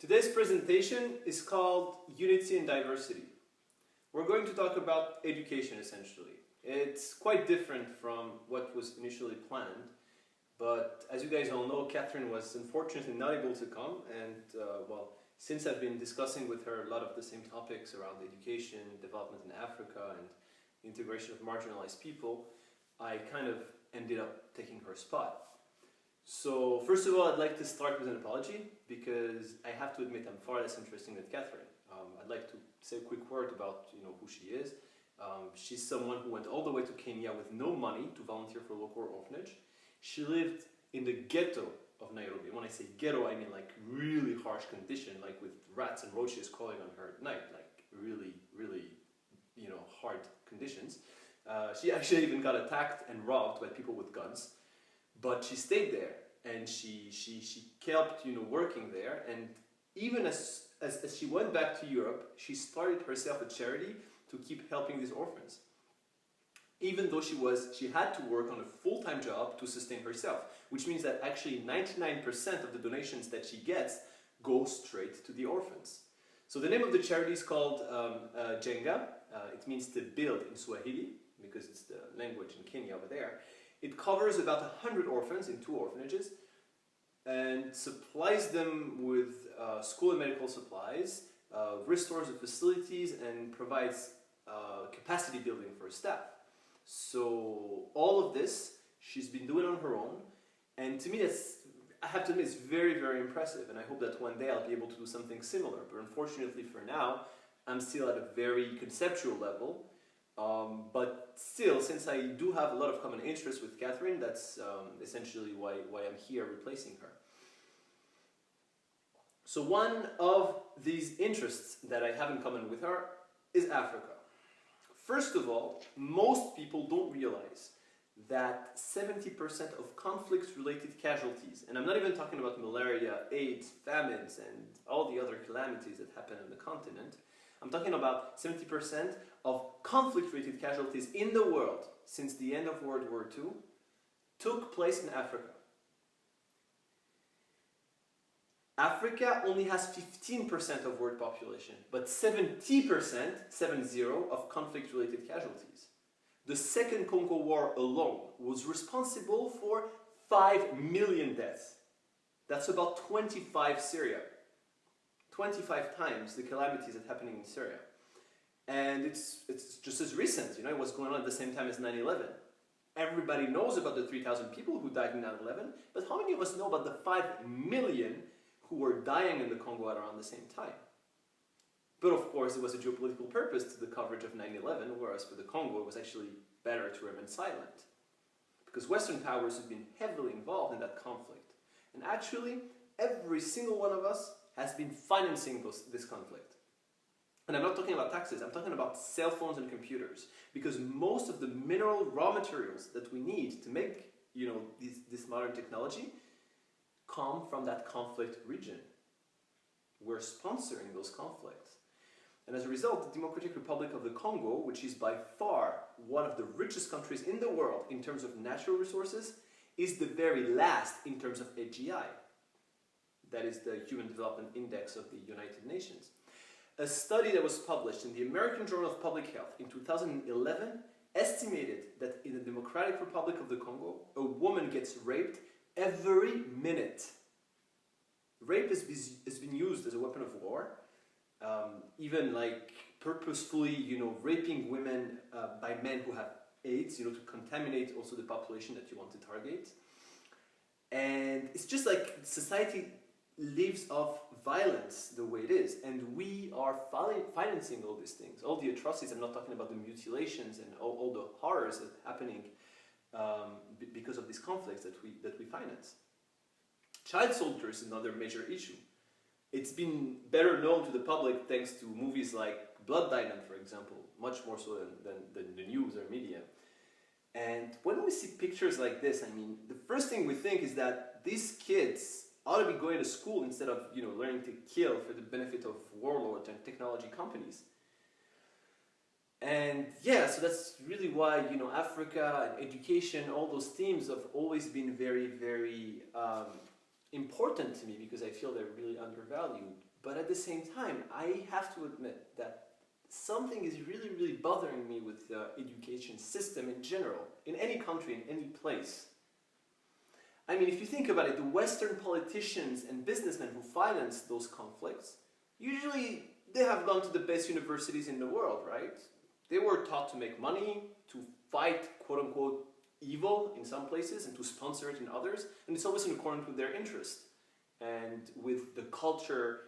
Today's presentation is called Unity and Diversity. We're going to talk about education essentially. It's quite different from what was initially planned, but as you guys all know, Catherine was unfortunately not able to come, and since I've been discussing with her a lot of the same topics around education, development in Africa, and integration of marginalized people, I kind of ended up taking her spot. So first of all, I'd like to start with an apology because I have to admit I'm far less interesting than Catherine. I'd like to say a quick word about who she is. She's someone who went all the way to Kenya with no money to volunteer for a local orphanage. She lived in the ghetto of Nairobi. When I say ghetto, I mean like really harsh condition, like with rats and roaches crawling on her at night, like really hard conditions. She actually even got attacked and robbed by people with guns. But she stayed there, and she kept working there, and even as she went back to Europe, she started herself a charity to keep helping these orphans. Even though she had to work on a full-time job to sustain herself, which means that actually 99% of the donations that she gets go straight to the orphans. So the name of the charity is called Jenga. It means to build in Swahili, because it's the language in Kenya over there. It covers about 100 orphans in 2 orphanages and supplies them with school and medical supplies, restores the facilities, and provides capacity building for staff. So all of this she's been doing on her own, and to me I have to admit it's very, very impressive, and I hope that one day I'll be able to do something similar. But unfortunately for now, I'm still at a very conceptual level. But still, since I do have a lot of common interests with Catherine, that's essentially why I'm here replacing her. So one of these interests that I have in common with her is Africa. First of all, most people don't realize that 70% of conflict-related casualties, and I'm not even talking about malaria, AIDS, famines, and all the other calamities that happen on the continent. I'm talking about 70% of conflict-related casualties in the world since the end of World War II took place in Africa. Africa only has 15% of world population, but 70%, 70, of conflict-related casualties. The Second Congo War alone was responsible for 5 million deaths. That's about 25 Syria. 25 times the calamities that are happening in Syria. And it's just as recent, it was going on at the same time as 9/11. Everybody knows about the 3,000 people who died in 9/11, but how many of us know about the 5 million who were dying in the Congo at around the same time? But of course, there was a geopolitical purpose to the coverage of 9/11, whereas for the Congo, it was actually better to remain silent. Because Western powers have been heavily involved in that conflict. And actually, every single one of us has been financing this conflict. And I'm not talking about taxes, I'm talking about cell phones and computers. Because most of the mineral raw materials that we need to make this modern technology come from that conflict region. We're sponsoring those conflicts. And as a result, the Democratic Republic of the Congo, which is by far one of the richest countries in the world in terms of natural resources, is the very last in terms of AGI. That is the Human Development Index of the United Nations. A study that was published in the American Journal of Public Health in 2011 estimated that in the Democratic Republic of the Congo, a woman gets raped every minute. Rape has been used as a weapon of war, even like purposefully, raping women by men who have AIDS, to contaminate also the population that you want to target. And it's just like society lives off violence the way it is, and we are financing all these things, all the atrocities. I'm not talking about the mutilations and all the horrors that are happening because of these conflicts that we finance. Child soldiers is another major issue. It's been better known to the public thanks to movies like Blood Diamond, for example, much more so than the news or media. And when we see pictures like this, the first thing we think is that these kids ought to be going to school instead of learning to kill for the benefit of warlords and technology companies. And yeah, so that's really why Africa and education, all those themes have always been very, very important to me because I feel they're really undervalued. But at the same time, I have to admit that something is really, really bothering me with the education system in general, in any country, in any place. I mean, if you think about it, the Western politicians and businessmen who finance those conflicts, usually they have gone to the best universities in the world, right? They were taught to make money, to fight, quote-unquote, evil in some places and to sponsor it in others, and it's always in accordance with their interest and with the culture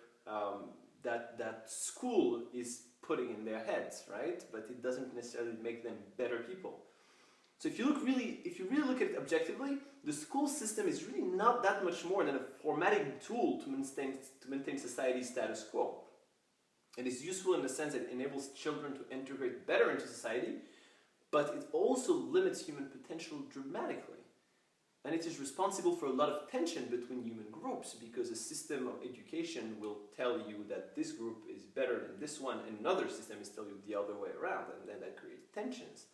that school is putting in their heads, right? But it doesn't necessarily make them better people. So if you really look at it objectively, the school system is really not that much more than a formatting tool to maintain society's status quo. It is useful in the sense that it enables children to integrate better into society, but it also limits human potential dramatically. And it is responsible for a lot of tension between human groups because a system of education will tell you that this group is better than this one, and another system is telling you the other way around, and then that creates tensions.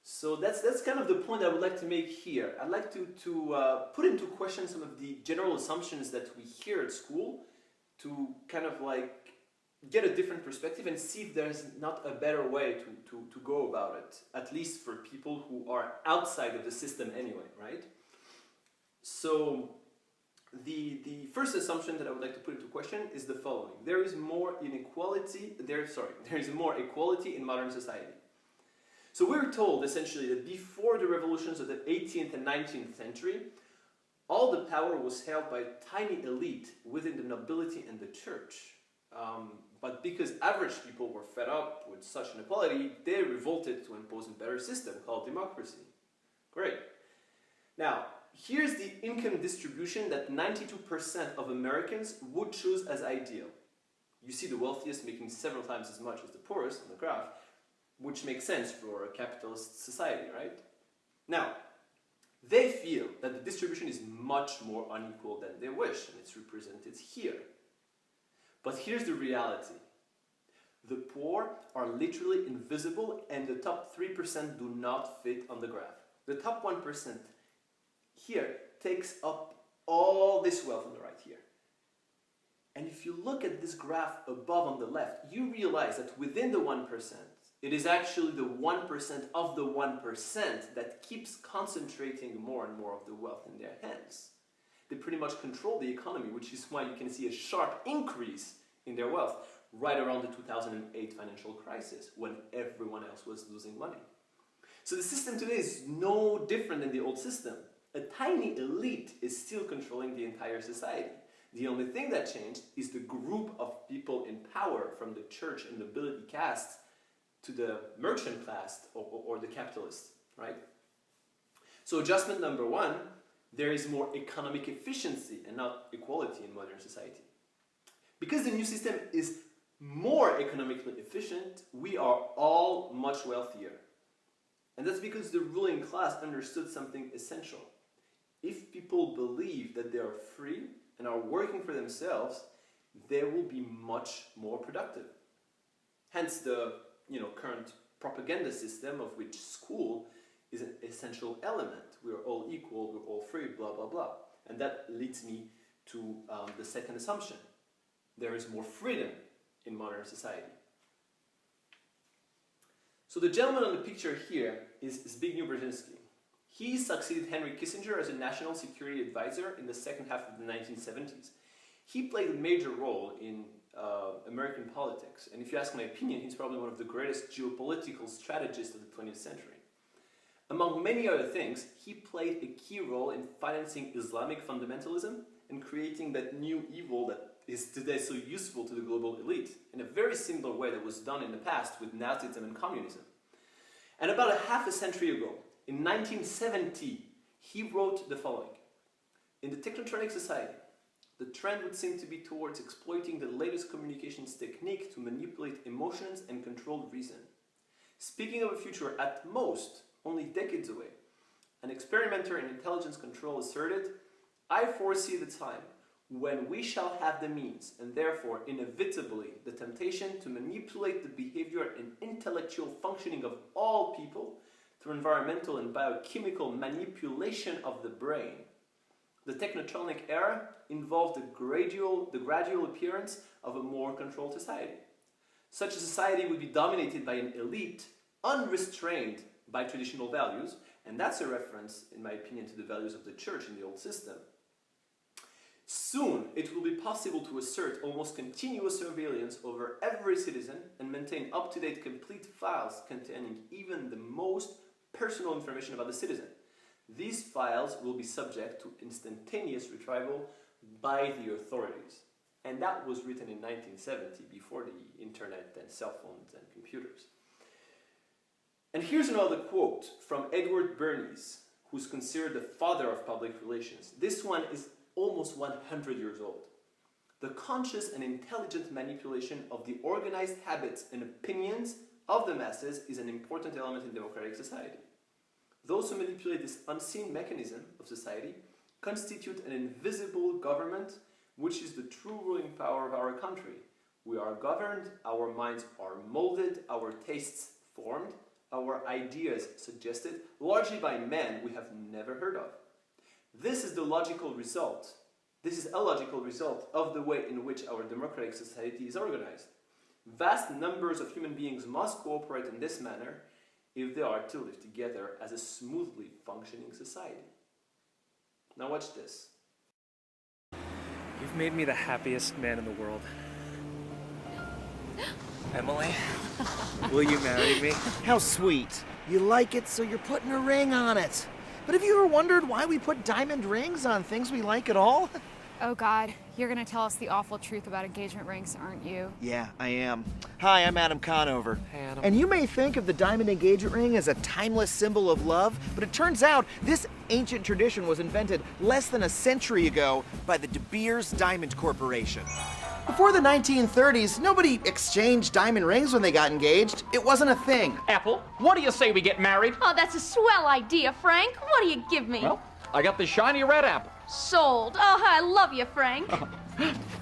So that's kind of the point I would like to make here. I'd like to put into question some of the general assumptions that we hear at school to kind of like get a different perspective and see if there's not a better way to go about it, at least for people who are outside of the system anyway, right? So the first assumption that I would like to put into question is the following. There is more equality in modern society. So we're told essentially that before the revolutions of the 18th and 19th century, all the power was held by a tiny elite within the nobility and the church. But because average people were fed up with such inequality, they revolted to impose a better system called democracy. Great. Now, here's the income distribution that 92% of Americans would choose as ideal. You see the wealthiest making several times as much as the poorest on the graph, which makes sense for a capitalist society, right? Now, they feel that the distribution is much more unequal than they wish, and it's represented here. But here's the reality. The poor are literally invisible, and the top 3% do not fit on the graph. The top 1% here takes up all this wealth on the right here. And if you look at this graph above on the left, you realize that within the 1%, it is actually the 1% of the 1% that keeps concentrating more and more of the wealth in their hands. They pretty much control the economy, which is why you can see a sharp increase in their wealth right around the 2008 financial crisis when everyone else was losing money. So the system today is no different than the old system. A tiny elite is still controlling the entire society. The only thing that changed is the group of people in power, from the church and nobility caste to the merchant class or the capitalist, right? So adjustment number one, there is more economic efficiency and not equality in modern society. Because the new system is more economically efficient, we are all much wealthier. And that's because the ruling class understood something essential. If people believe that they are free and are working for themselves, they will be much more productive. Hence the current propaganda system of which school is an essential element. We are all equal, we're all free, blah, blah, blah. And that leads me to the second assumption. There is more freedom in modern society. So the gentleman on the picture here is Zbigniew Brzezinski. He succeeded Henry Kissinger as a national security advisor in the second half of the 1970s. He played a major role in American politics, and if you ask my opinion, he's probably one of the greatest geopolitical strategists of the 20th century. Among many other things, he played a key role in financing Islamic fundamentalism and creating that new evil that is today so useful to the global elite, in a very similar way that was done in the past with Nazism and communism. And about a half a century ago, in 1970, he wrote the following. In the technotronic society, the trend would seem to be towards exploiting the latest communications technique to manipulate emotions and control reason. Speaking of a future at most only decades away, an experimenter in intelligence control asserted, "I foresee the time when we shall have the means, and therefore inevitably the temptation, to manipulate the behavior and intellectual functioning of all people through environmental and biochemical manipulation of the brain. The Technotronic era involved the gradual appearance of a more controlled society. Such a society would be dominated by an elite, unrestrained by traditional values, and that's a reference, in my opinion, to the values of the church in the old system. Soon, it will be possible to assert almost continuous surveillance over every citizen and maintain up-to-date complete files containing even the most personal information about the citizen. These files will be subject to instantaneous retrieval by the authorities. And that was written in 1970, before the internet and cell phones and computers. And here's another quote from Edward Bernays, who's considered the father of public relations. This one is almost 100 years old. The conscious and intelligent manipulation of the organized habits and opinions of the masses is an important element in democratic society. Those who manipulate this unseen mechanism of society constitute an invisible government, which is the true ruling power of our country. We are governed, our minds are molded, our tastes formed, our ideas suggested, largely by men we have never heard of. This is a logical result of the way in which our democratic society is organized. Vast numbers of human beings must cooperate in this manner if they are to live together as a smoothly functioning society. Now watch this. You've made me the happiest man in the world. Emily, will you marry me? How sweet. You like it, so you're putting a ring on it. But have you ever wondered why we put diamond rings on things we like at all? Oh God, you're gonna tell us the awful truth about engagement rings, aren't you? Yeah, I am. Hi, I'm Adam Conover. Hey, Adam. And you may think of the diamond engagement ring as a timeless symbol of love, but it turns out this ancient tradition was invented less than a century ago by the De Beers Diamond Corporation. Before the 1930s, nobody exchanged diamond rings when they got engaged. It wasn't a thing. Ethel, what do you say we get married? Oh, that's a swell idea, Frank. What do you give me? Well, I got the shiny red apple. Sold. Oh, I love you, Frank.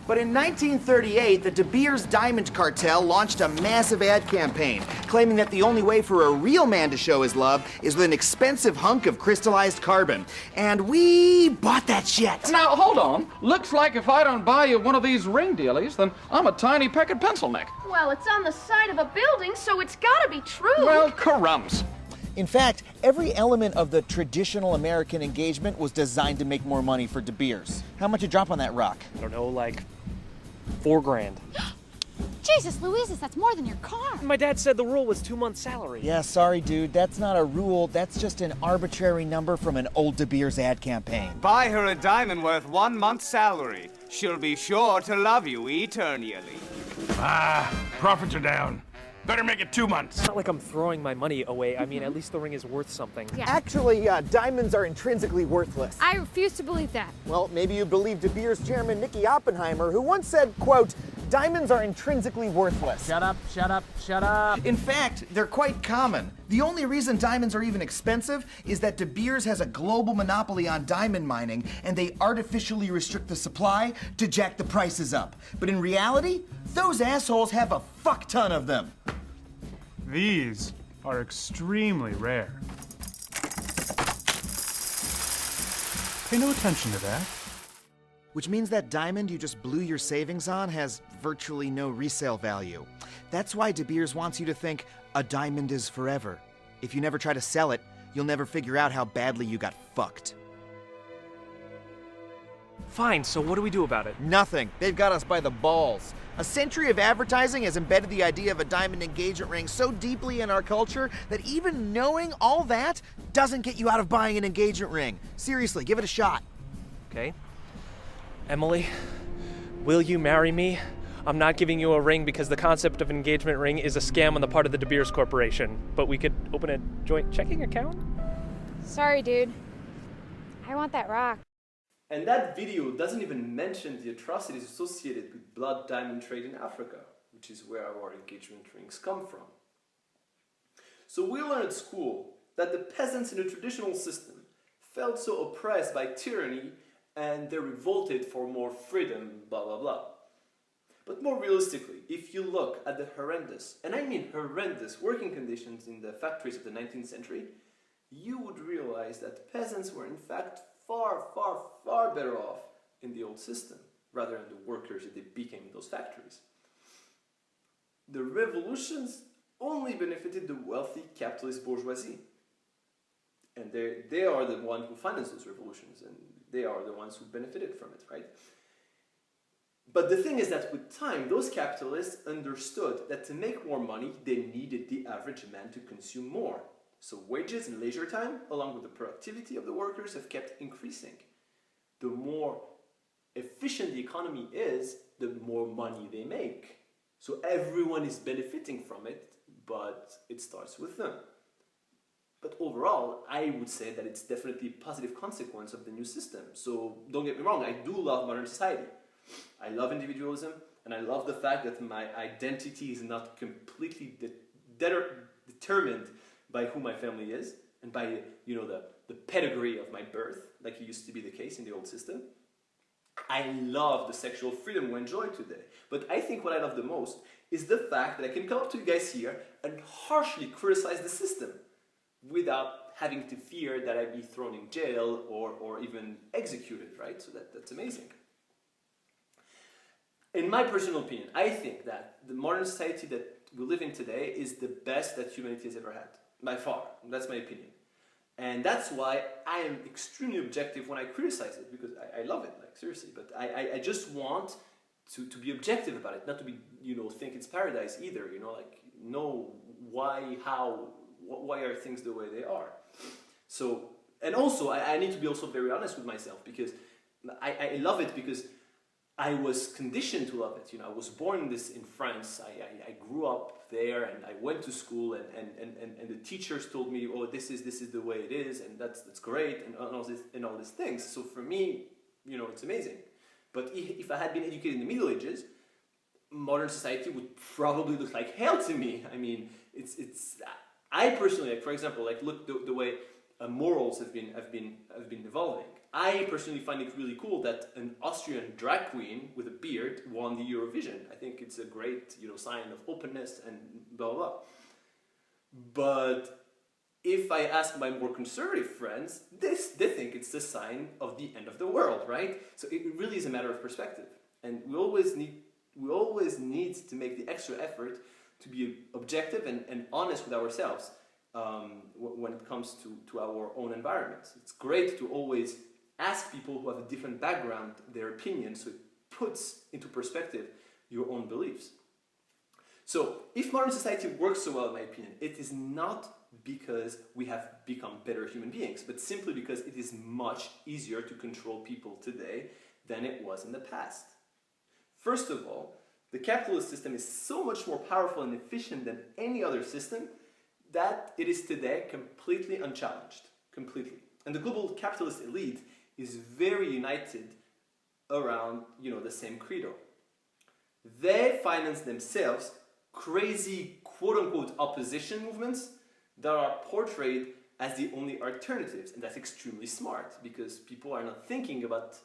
But in 1938, the De Beers Diamond Cartel launched a massive ad campaign, claiming that the only way for a real man to show his love is with an expensive hunk of crystallized carbon. And we bought that shit. Now, hold on. Looks like if I don't buy you one of these ring dealies, then I'm a tiny peck of pencil neck. Well, it's on the side of a building, so it's gotta be true. Well, crumbs. In fact, every element of the traditional American engagement was designed to make more money for De Beers. How much you drop on that rock? I don't know, like $4 grand. Jesus, Louises, that's more than your car. My dad said the rule was 2 months' salary. Yeah, sorry, dude. That's not a rule. That's just an arbitrary number from an old De Beers ad campaign. Buy her a diamond worth 1 month's salary. She'll be sure to love you eternally. Profits are down. Better make it 2 months. It's not like I'm throwing my money away. I mean, at least the ring is worth something. Yeah. Actually, diamonds are intrinsically worthless. I refuse to believe that. Well, maybe you believe De Beers chairman Nicky Oppenheimer, who once said, quote, "Diamonds are intrinsically worthless." Shut up, shut up, shut up. In fact, they're quite common. The only reason diamonds are even expensive is that De Beers has a global monopoly on diamond mining, and they artificially restrict the supply to jack the prices up. But in reality, those assholes have a fuck ton of them. These are extremely rare. Pay no attention to that. Which means that diamond you just blew your savings on has virtually no resale value. That's why De Beers wants you to think a diamond is forever. If you never try to sell it, you'll never figure out how badly you got fucked. Fine, so what do we do about it? Nothing. They've got us by the balls. A century of advertising has embedded the idea of a diamond engagement ring so deeply in our culture that even knowing all that doesn't get you out of buying an engagement ring. Seriously, give it a shot. Okay. Emily, will you marry me? I'm not giving you a ring because the concept of an engagement ring is a scam on the part of the De Beers Corporation. But we could open a joint checking account? Sorry, dude. I want that rock. And that video doesn't even mention the atrocities associated with blood diamond trade in Africa, which is where our engagement rings come from. So we learn at school that the peasants in the traditional system felt so oppressed by tyranny and they revolted for more freedom, blah blah blah. But more realistically, if you look at the horrendous, and I mean horrendous, working conditions in the factories of the 19th century, you would realize that peasants were in fact far, far, far better off in the old system rather than the workers that they became in those factories. The revolutions only benefited the wealthy capitalist bourgeoisie. And they are the ones who financed those revolutions, and they are the ones who benefited from it, right? But the thing is that with time, those capitalists understood that to make more money, they needed the average man to consume more. So wages and leisure time, along with the productivity of the workers, have kept increasing. The more efficient the economy is, the more money they make. So everyone is benefiting from it, but it starts with them. But overall, I would say that it's definitely a positive consequence of the new system. So don't get me wrong, I do love modern society. I love individualism, and I love the fact that my identity is not completely determined by who my family is and by the pedigree of my birth, like it used to be the case in the old system. I love the sexual freedom we enjoy today. But I think what I love the most is the fact that I can come up to you guys here and harshly criticize the system without having to fear that I'd be thrown in jail or even executed, right? So that's amazing. In my personal opinion, I think that the modern society that we live in today is the best that humanity has ever had, by far. That's my opinion. And that's why I am extremely objective when I criticize it, because I love it, like seriously. But I just want to be objective about it, not to be, think it's paradise either, like know why, how, why are things the way they are. So, and also I need to be also very honest with myself, because I love it because I was conditioned to love it. I was born in France. I grew up there, and I went to school, and the teachers told me, oh, this is the way it is, and that's great, and all these things. So for me, it's amazing. But if I had been educated in the Middle Ages, modern society would probably look like hell to me. I mean, I personally, like, for example, like look the way morals have been evolving. I personally find it really cool that an Austrian drag queen with a beard won the Eurovision. I think it's a great, sign of openness and blah, blah. But if I ask my more conservative friends, they think it's the sign of the end of the world, right? So it really is a matter of perspective. And we always need to make the extra effort to be objective and honest with ourselves when it comes to our own environment. It's great to always ask people who have a different background their opinion, so it puts into perspective your own beliefs. So if modern society works so well, in my opinion, it is not because we have become better human beings, but simply because it is much easier to control people today than it was in the past. First of all, the capitalist system is so much more powerful and efficient than any other system that it is today completely unchallenged, completely. And the global capitalist elite is very united around, the same credo. They finance themselves crazy, quote-unquote, opposition movements that are portrayed as the only alternatives, and that's extremely smart, because people are not thinking about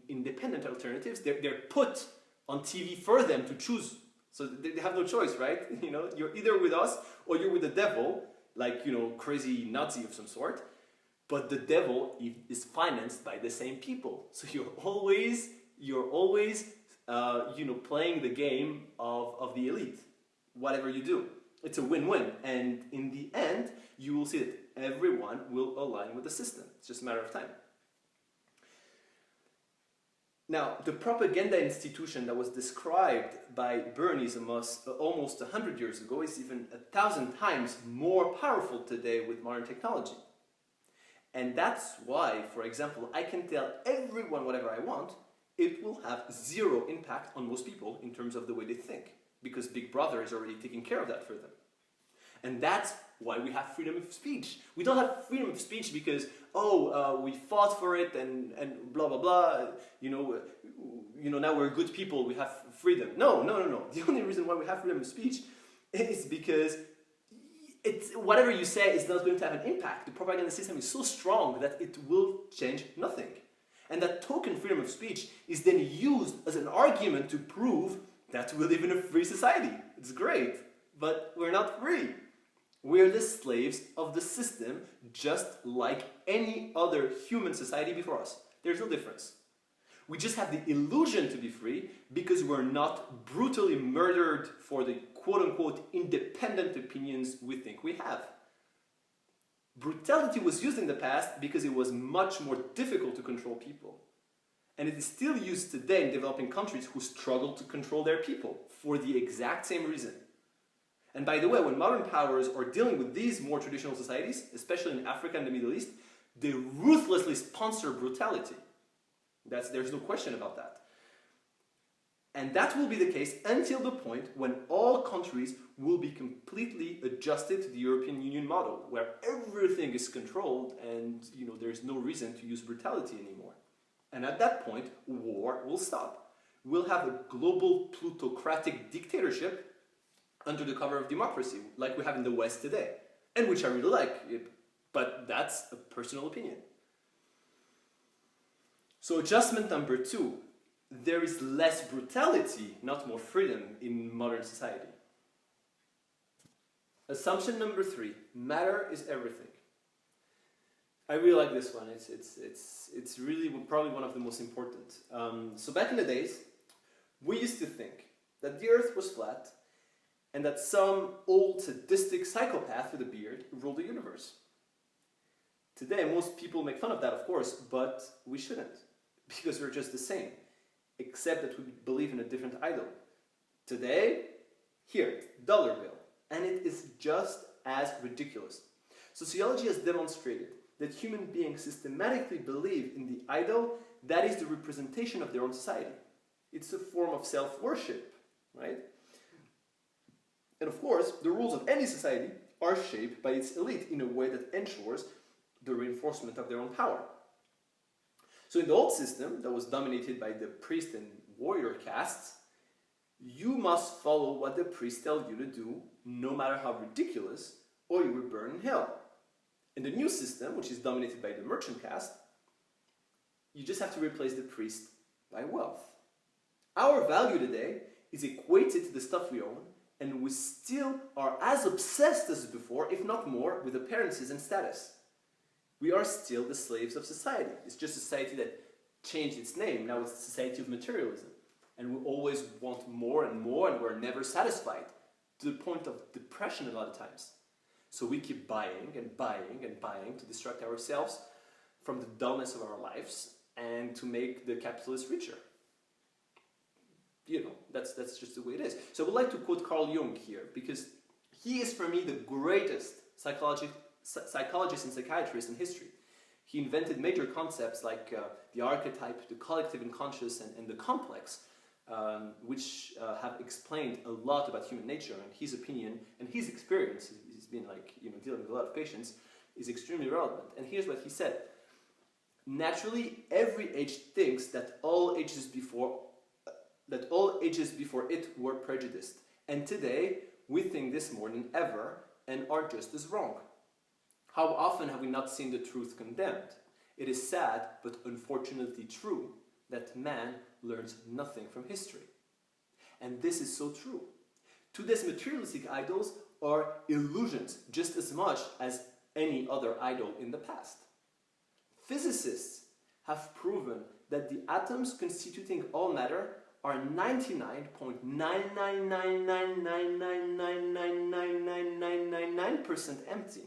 independent alternatives. They're put on TV for them to choose. So they have no choice, right? You're either with us or you're with the devil, like, crazy Nazi of some sort. But the devil is financed by the same people. So you're always playing the game of the elite, whatever you do. It's a win-win. And in the end, you will see that everyone will align with the system. It's just a matter of time. Now, the propaganda institution that was described by Bernays almost 100 years ago is even 1,000 times more powerful today with modern technology. And that's why, for example, I can tell everyone whatever I want, it will have zero impact on most people in terms of the way they think, because Big Brother is already taking care of that for them. And that's why we have freedom of speech. We don't have freedom of speech because, we fought for it and blah, blah, blah. Now we're good people, we have freedom. No. The only reason why we have freedom of speech is because whatever you say is not going to have an impact. The propaganda system is so strong that it will change nothing. And that token freedom of speech is then used as an argument to prove that we live in a free society. It's great, but we're not free. We are the slaves of the system, just like any other human society before us. There's no difference. We just have the illusion to be free because we're not brutally murdered for the quote-unquote independent opinions we think we have. Brutality was used in the past because it was much more difficult to control people. And it is still used today in developing countries who struggle to control their people for the exact same reason. And by the way, when modern powers are dealing with these more traditional societies, especially in Africa and the Middle East, they ruthlessly sponsor brutality. There's no question about that. And that will be the case until the point when all countries will be completely adjusted to the European Union model, where everything is controlled and there's no reason to use brutality anymore. And at that point, war will stop. We'll have a global plutocratic dictatorship under the cover of democracy, like we have in the West today, and which I really like, but that's a personal opinion. So adjustment number 2, there is less brutality, not more freedom in modern society. Assumption number 3, matter is everything. I really like this one. It's really probably one of the most important. So back in the days, we used to think that the Earth was flat and that some old sadistic psychopath with a beard ruled the universe. Today, most people make fun of that, of course, but we shouldn't, because we're just the same, except that we believe in a different idol. Today, here, dollar bill, and it is just as ridiculous. Sociology has demonstrated that human beings systematically believe in the idol that is the representation of their own society. It's a form of self-worship, right? And of course, the rules of any society are shaped by its elite in a way that ensures the reinforcement of their own power. So in the old system that was dominated by the priest and warrior castes, you must follow what the priest tells you to do, no matter how ridiculous, or you will burn in hell. In the new system, which is dominated by the merchant caste, you just have to replace the priest by wealth. Our value today is equated to the stuff we own, and we still are as obsessed as before, if not more, with appearances and status. We are still the slaves of society. It's just a society that changed its name. Now it's a society of materialism. And we always want more and more, and we're never satisfied, to the point of depression a lot of times. So we keep buying and buying and buying to distract ourselves from the dullness of our lives and to make the capitalists richer. That's just the way it is. So I would like to quote Carl Jung here, because he is, for me, the greatest psychologist and psychiatrist in history. He invented major concepts like the archetype, the collective unconscious, and the complex, which have explained a lot about human nature, and his opinion and his experience, he's been dealing with a lot of patients, is extremely relevant. And here's what he said. Naturally, every age thinks that all ages before it were prejudiced. And today, we think this more than ever and are just as wrong. How often have we not seen the truth condemned? It is sad, but unfortunately true, that man learns nothing from history. And this is so true. Today's materialistic idols are illusions just as much as any other idol in the past. Physicists have proven that the atoms constituting all matter are 99.99999999999% empty.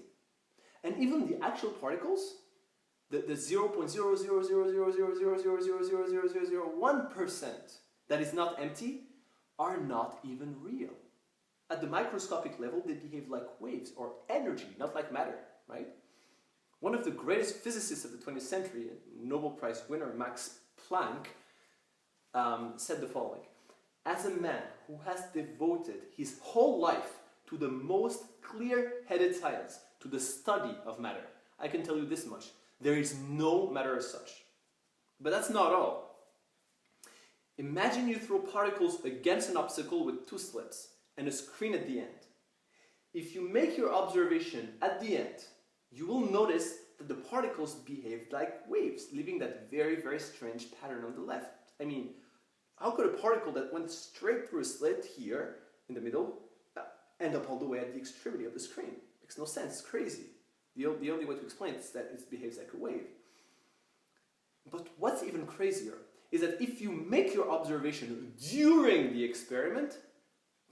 And even the actual particles, the 0.0000000000001% that is not empty, are not even real. At the microscopic level, they behave like waves or energy, not like matter, right? One of the greatest physicists of the 20th century, Nobel Prize winner Max Planck, said the following: as a man who has devoted his whole life to the most clear-headed science, to the study of matter, I can tell you this much: there is no matter as such. But that's not all. Imagine you throw particles against an obstacle with two slits and a screen at the end. If you make your observation at the end, you will notice that the particles behaved like waves, leaving that very, very strange pattern on the left. I mean, how could a particle that went straight through a slit here in the middle end up all the way at the extremity of the screen? Makes no sense. It's crazy. The only way to explain it is that it behaves like a wave. But what's even crazier is that if you make your observation during the experiment,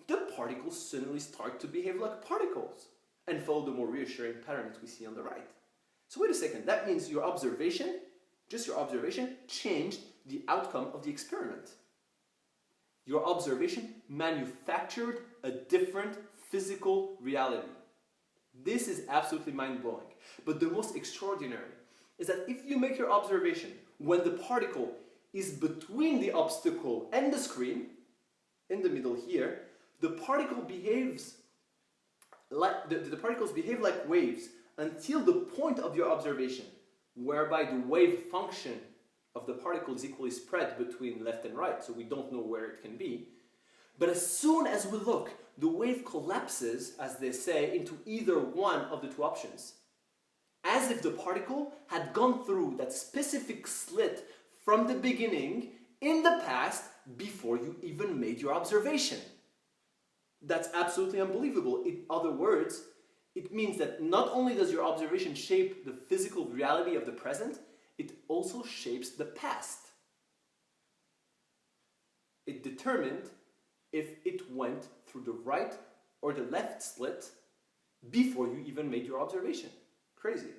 the particles suddenly start to behave like particles and follow the more reassuring pattern that we see on the right. So wait a second, that means your observation, just your observation, changed the outcome of the experiment. Your observation manufactured a different physical reality. This is absolutely mind-blowing. But the most extraordinary is that if you make your observation when the particle is between the obstacle and the screen, in the middle here, the particle behaves like the particles behave like waves until the point of your observation, whereby the wave function of the particle is equally spread between left and right, so we don't know where it can be. But as soon as we look, the wave collapses, as they say, into either one of the two options, as if the particle had gone through that specific slit from the beginning in the past before you even made your observation. That's absolutely unbelievable. In other words, it means that not only does your observation shape the physical reality of the present, it also shapes the past. It determined if it went through the right or the left slit before you even made your observation. Crazy.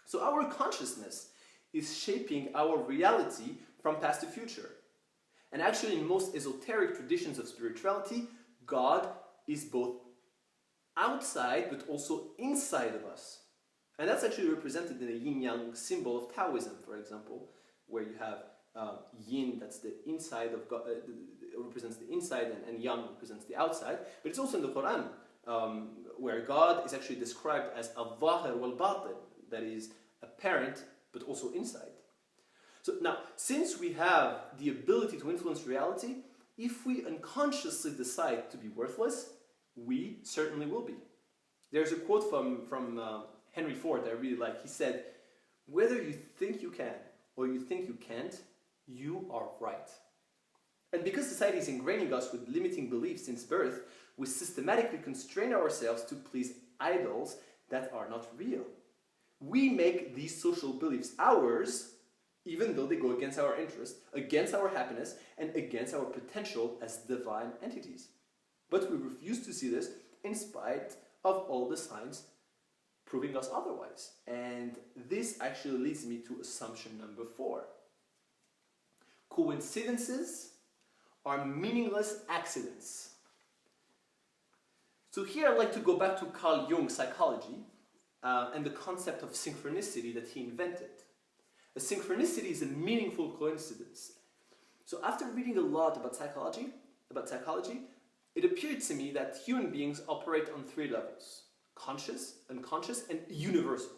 So our consciousness is shaping our reality from past to future. And actually, in most esoteric traditions of spirituality, God is both outside but also inside of us. And that's actually represented in the yin-yang symbol of Taoism, for example, where you have yin, that's the inside of God, represents the inside, and yang represents the outside. But it's also in the Quran, where God is actually described as al-Zahir wal-Batin, that is apparent but also inside. So now, since we have the ability to influence reality, if we unconsciously decide to be worthless, we certainly will be. There's a quote from Henry Ford that I really like. He said, "Whether you think you can or you think you can't, you are right." And because society is ingraining us with limiting beliefs since birth, we systematically constrain ourselves to please idols that are not real. We make these social beliefs ours, even though they go against our interests, against our happiness, and against our potential as divine entities. But we refuse to see this in spite of all the signs proving us otherwise. And this actually leads me to assumption number 4. Coincidences are meaningless accidents. So here I'd like to go back to Carl Jung's psychology and the concept of synchronicity that he invented. A synchronicity is a meaningful coincidence. So after reading a lot about psychology, it appeared to me that human beings operate on 3 levels: conscious, unconscious, and universal.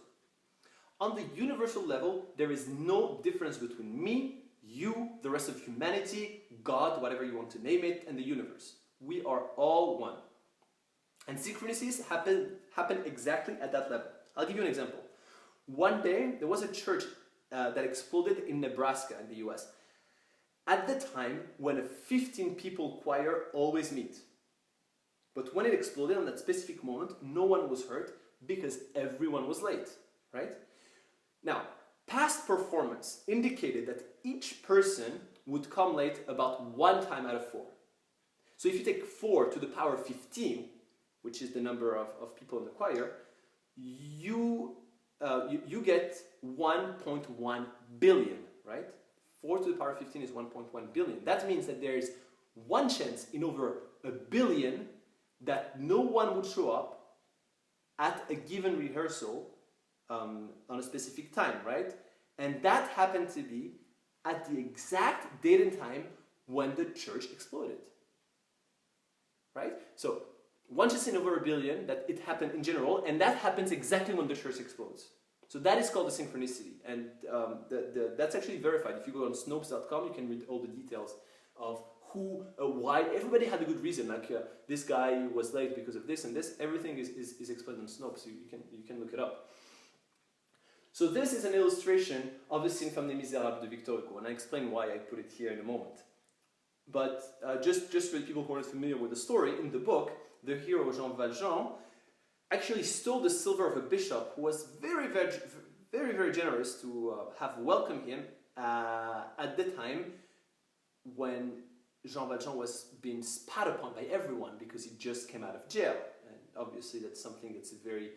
On the universal level, there is no difference between me, you, the rest of humanity, God, whatever you want to name it, and the universe. We are all one. And synchronicities happen exactly at that level. I'll give you an example. One day, there was a church that exploded in Nebraska in the US. At the time when a 15-people choir always meet. But when it exploded on that specific moment, no one was hurt because everyone was late, right? Now, past performance indicated that each person would come late about 1 time out of 4. So if you take 4 to the power of 15, which is the number of people in the choir, you get 1.1 billion, right? 4 to the power of 15 is 1.1 billion. That means that there is 1 chance in over a billion that no one would show up at a given rehearsal on a specific time, right? And that happened to be at the exact date and time when the church exploded, right? So 1 chance in over a billion that it happened in general, and that happens exactly when the church explodes. So that is called a synchronicity, and that's actually verified. If you go on Snopes.com, you can read all the details of who, why. Everybody had a good reason, like this guy was late because of this and this. Everything is explained on Snopes, so you can look it up. So this is an illustration of the scene from Les Miserables de Victor Hugo, and I explain why I put it here in a moment. But just for the people who aren't familiar with the story, in the book, the hero Jean Valjean actually stole the silver of a bishop who was very generous to have welcomed him at the time when Jean Valjean was being spat upon by everyone because he just came out of jail. And obviously that's something that's very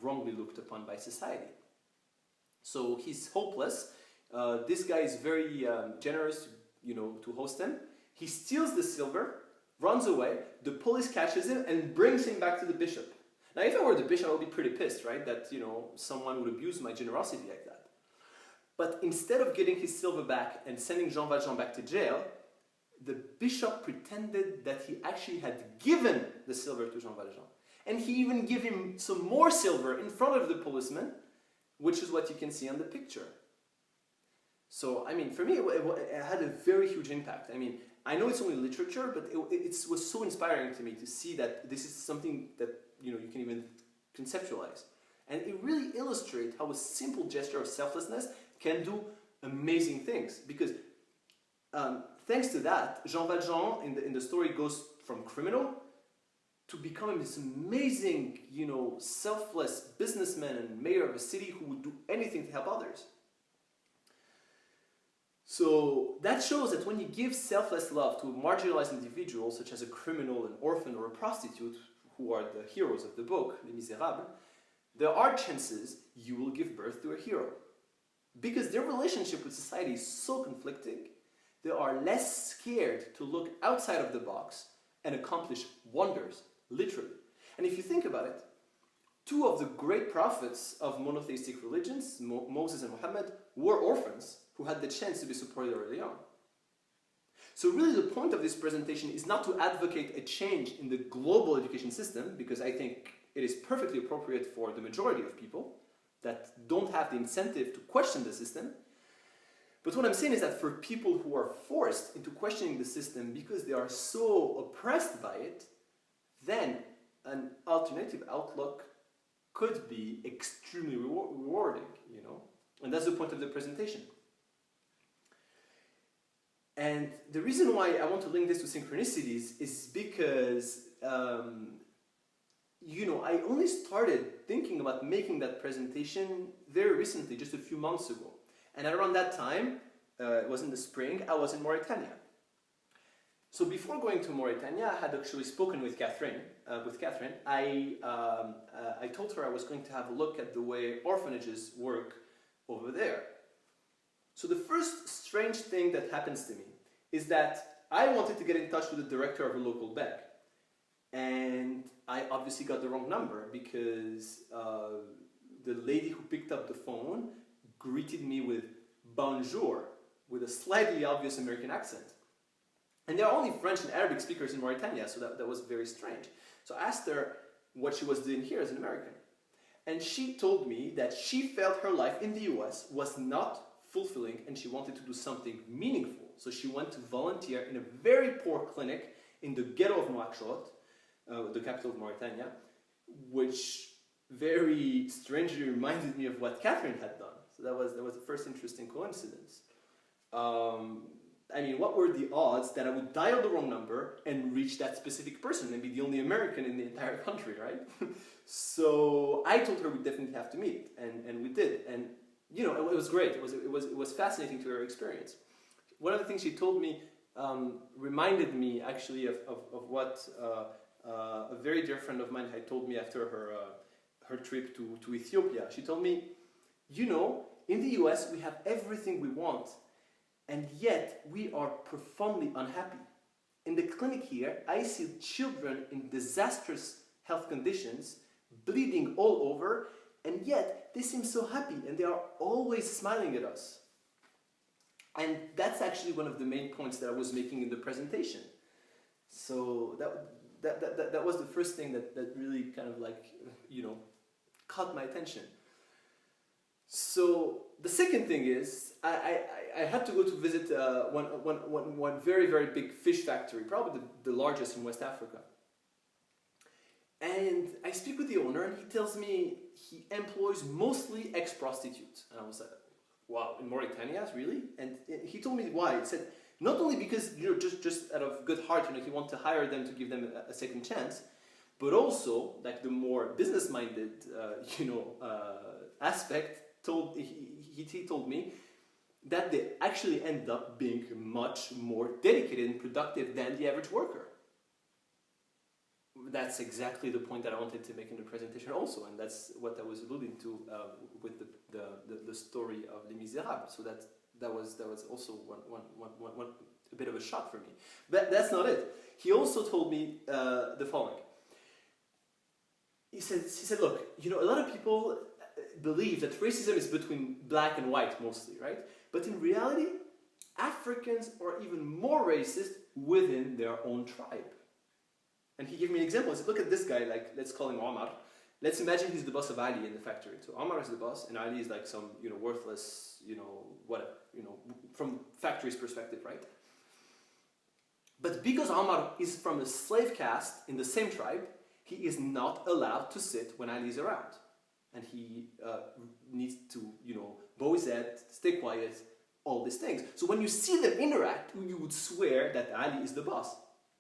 wrongly looked upon by society. So he's hopeless. This guy is very generous, to host him. He steals the silver, runs away, the police catches him and brings him back to the bishop. Now, if I were the bishop, I would be pretty pissed, right? That, someone would abuse my generosity like that. But instead of getting his silver back and sending Jean Valjean back to jail, the bishop pretended that he actually had given the silver to Jean Valjean. And he even gave him some more silver in front of the policeman, which is what you can see on the picture. So, for me, it had a very huge impact. I know it's only literature, but it was so inspiring to me to see that this is something that, you can even conceptualize. And it really illustrates how a simple gesture of selflessness can do amazing things. Because thanks to that, Jean Valjean in the story goes from criminal to becoming this amazing, selfless businessman and mayor of a city who would do anything to help others. So that shows that when you give selfless love to a marginalized individual, such as a criminal, an orphan, or a prostitute, who are the heroes of the book, Les Misérables, there are chances you will give birth to a hero. Because their relationship with society is so conflicting, they are less scared to look outside of the box and accomplish wonders, literally. And if you think about it, two of the great prophets of monotheistic religions, Moses and Muhammad, were orphans who had the chance to be supported early on. So really the point of this presentation is not to advocate a change in the global education system, because I think it is perfectly appropriate for the majority of people that don't have the incentive to question the system. But what I'm saying is that for people who are forced into questioning the system because they are so oppressed by it, then an alternative outlook could be extremely rewarding, And that's the point of the presentation. And the reason why I want to link this to synchronicities is because, I only started thinking about making that presentation very recently, just a few months ago. And around that time, it was in the spring, I was in Mauritania. So before going to Mauritania, I had actually spoken with Catherine. I told her I was going to have a look at the way orphanages work over there. So the first strange thing that happens to me is that I wanted to get in touch with the director of a local bank. And I obviously got the wrong number because the lady who picked up the phone greeted me with bonjour, with a slightly obvious American accent. And there are only French and Arabic speakers in Mauritania, so that was very strange. So I asked her what she was doing here as an American. And she told me that she felt her life in the US was not fulfilling and she wanted to do something meaningful. So she went to volunteer in a very poor clinic in the ghetto of Nouakchott, the capital of Mauritania, which very strangely reminded me of what Catherine had done. So that was the first interesting coincidence. What were the odds that I would dial the wrong number and reach that specific person and be the only American in the entire country, right? So I told her we definitely have to meet, and we did. And it was great. It was fascinating to her experience. One of the things she told me reminded me actually of what a very dear friend of mine had told me after her trip to Ethiopia. She told me, in the US we have everything we want, and yet we are profoundly unhappy. In the clinic here, I see children in disastrous health conditions, bleeding all over, and yet they seem so happy and they are always smiling at us. And that's actually one of the main points that I was making in the presentation. So that was the first thing that really kind of caught my attention. So the second thing is I had to go to visit one very, very big fish factory, probably the largest in West Africa. And I speak with the owner and he tells me he employs mostly ex-prostitutes. And I was like, wow, in Mauritania, really? And he told me why. He said, not only because, just out of good heart, he wanted to hire them to give them a second chance, But also, like the more business-minded, aspect, he told me that they actually end up being much more dedicated and productive than the average worker. That's exactly the point that I wanted to make in the presentation also, and that's what I was alluding to with the story of Les Miserables. So that was also one a bit of a shock for me. But that's not it. He also told me the following. He said, look, a lot of people believe that racism is between black and white mostly, right? But in reality, Africans are even more racist within their own tribe. And he gave me an example. He said, look at this guy, like, let's call him Omar. Let's imagine he's the boss of Ali in the factory. So Omar is the boss, and Ali is like some, worthless, whatever, from factory's perspective, right? But because Omar is from a slave caste in the same tribe, he is not allowed to sit when Ali is around. And he needs to, bow his head, stay quiet, all these things. So when you see them interact, you would swear that Ali is the boss.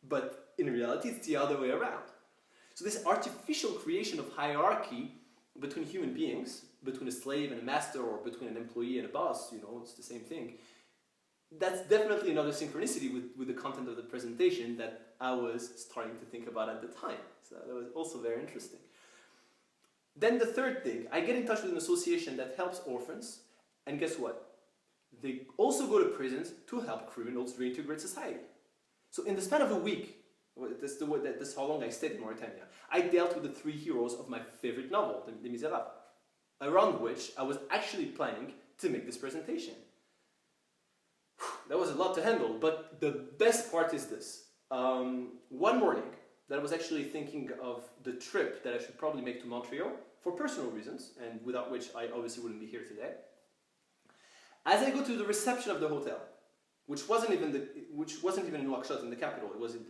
But in reality, it's the other way around. So this artificial creation of hierarchy between human beings, between a slave and a master, or between an employee and a boss, it's the same thing. That's definitely another synchronicity with the content of the presentation that I was starting to think about at the time. So that was also very interesting. Then the third thing, I get in touch with an association that helps orphans, and guess what? They also go to prisons to help criminals reintegrate society. So in the span of a week, that's how long I stayed in Mauritania, I dealt with the three heroes of my favorite novel, Les Miserables, around which I was actually planning to make this presentation. That was a lot to handle, but the best part is this. One morning, that I was actually thinking of the trip that I should probably make to Montreal for personal reasons, and without which I obviously wouldn't be here today. As I go to the reception of the hotel, which wasn't even in Nouakchott, in the capital, it was in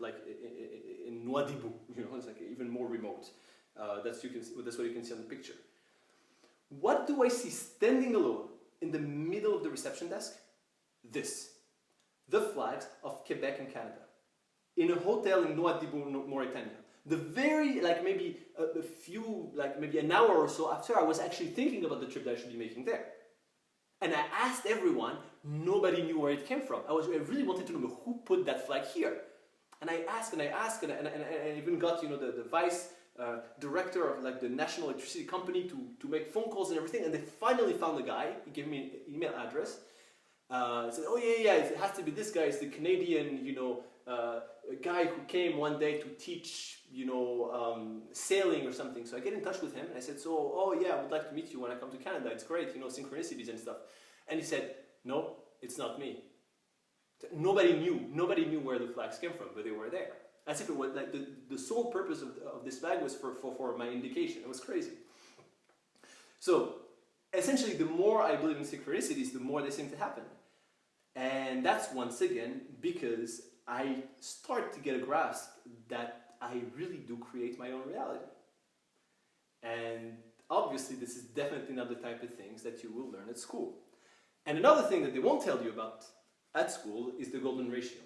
Nouadhibou, it's like even more remote. That's what you can see on the picture. What do I see standing alone in the middle of the reception desk? The flags of Quebec and Canada, in a hotel in Nouadhibou, Mauritania. The very, maybe maybe an hour or so after I was actually thinking about the trip that I should be making there. And I asked everyone, nobody knew where it came from. I really wanted to know who put that flag here. And I asked, and I even got, the vice director of the National Electricity Company to make phone calls and everything. And they finally found the guy. He gave me an email address. Said, oh yeah, it has to be this guy. It's the Canadian, a guy who came one day to teach, sailing or something. So I get in touch with him and I said, oh yeah, I would like to meet you when I come to Canada. It's great, synchronicities and stuff. And he said, no, it's not me. Nobody knew where the flags came from, but they were there. As if it was the sole purpose of this flag was for my indication. It was crazy. So essentially, the more I believe in synchronicities, the more they seem to happen. And that's once again because I start to get a grasp that I really do create my own reality. And obviously, this is definitely not the type of things that you will learn at school. And another thing that they won't tell you about at school is the golden ratio.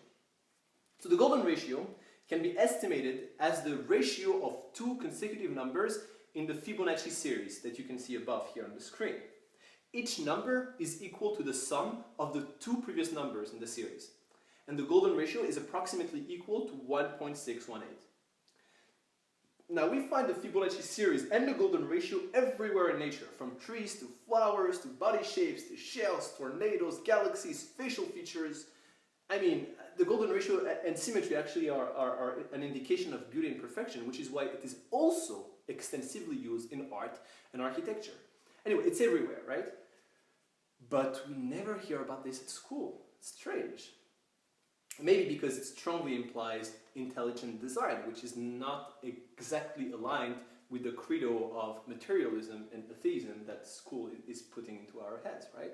So the golden ratio can be estimated as the ratio of two consecutive numbers in the Fibonacci series that you can see above here on the screen. Each number is equal to the sum of the two previous numbers in the series. And the golden ratio is approximately equal to 1.618. Now we find the Fibonacci series and the golden ratio everywhere in nature, from trees to flowers to body shapes to shells, tornadoes, galaxies, facial features. I mean, the golden ratio and symmetry actually are an indication of beauty and perfection, which is why it is also extensively used in art and architecture. Anyway, it's everywhere, right? But we never hear about this at school. It's strange. Maybe because it strongly implies intelligent design, which is not exactly aligned with the credo of materialism and atheism that school is putting into our heads, right?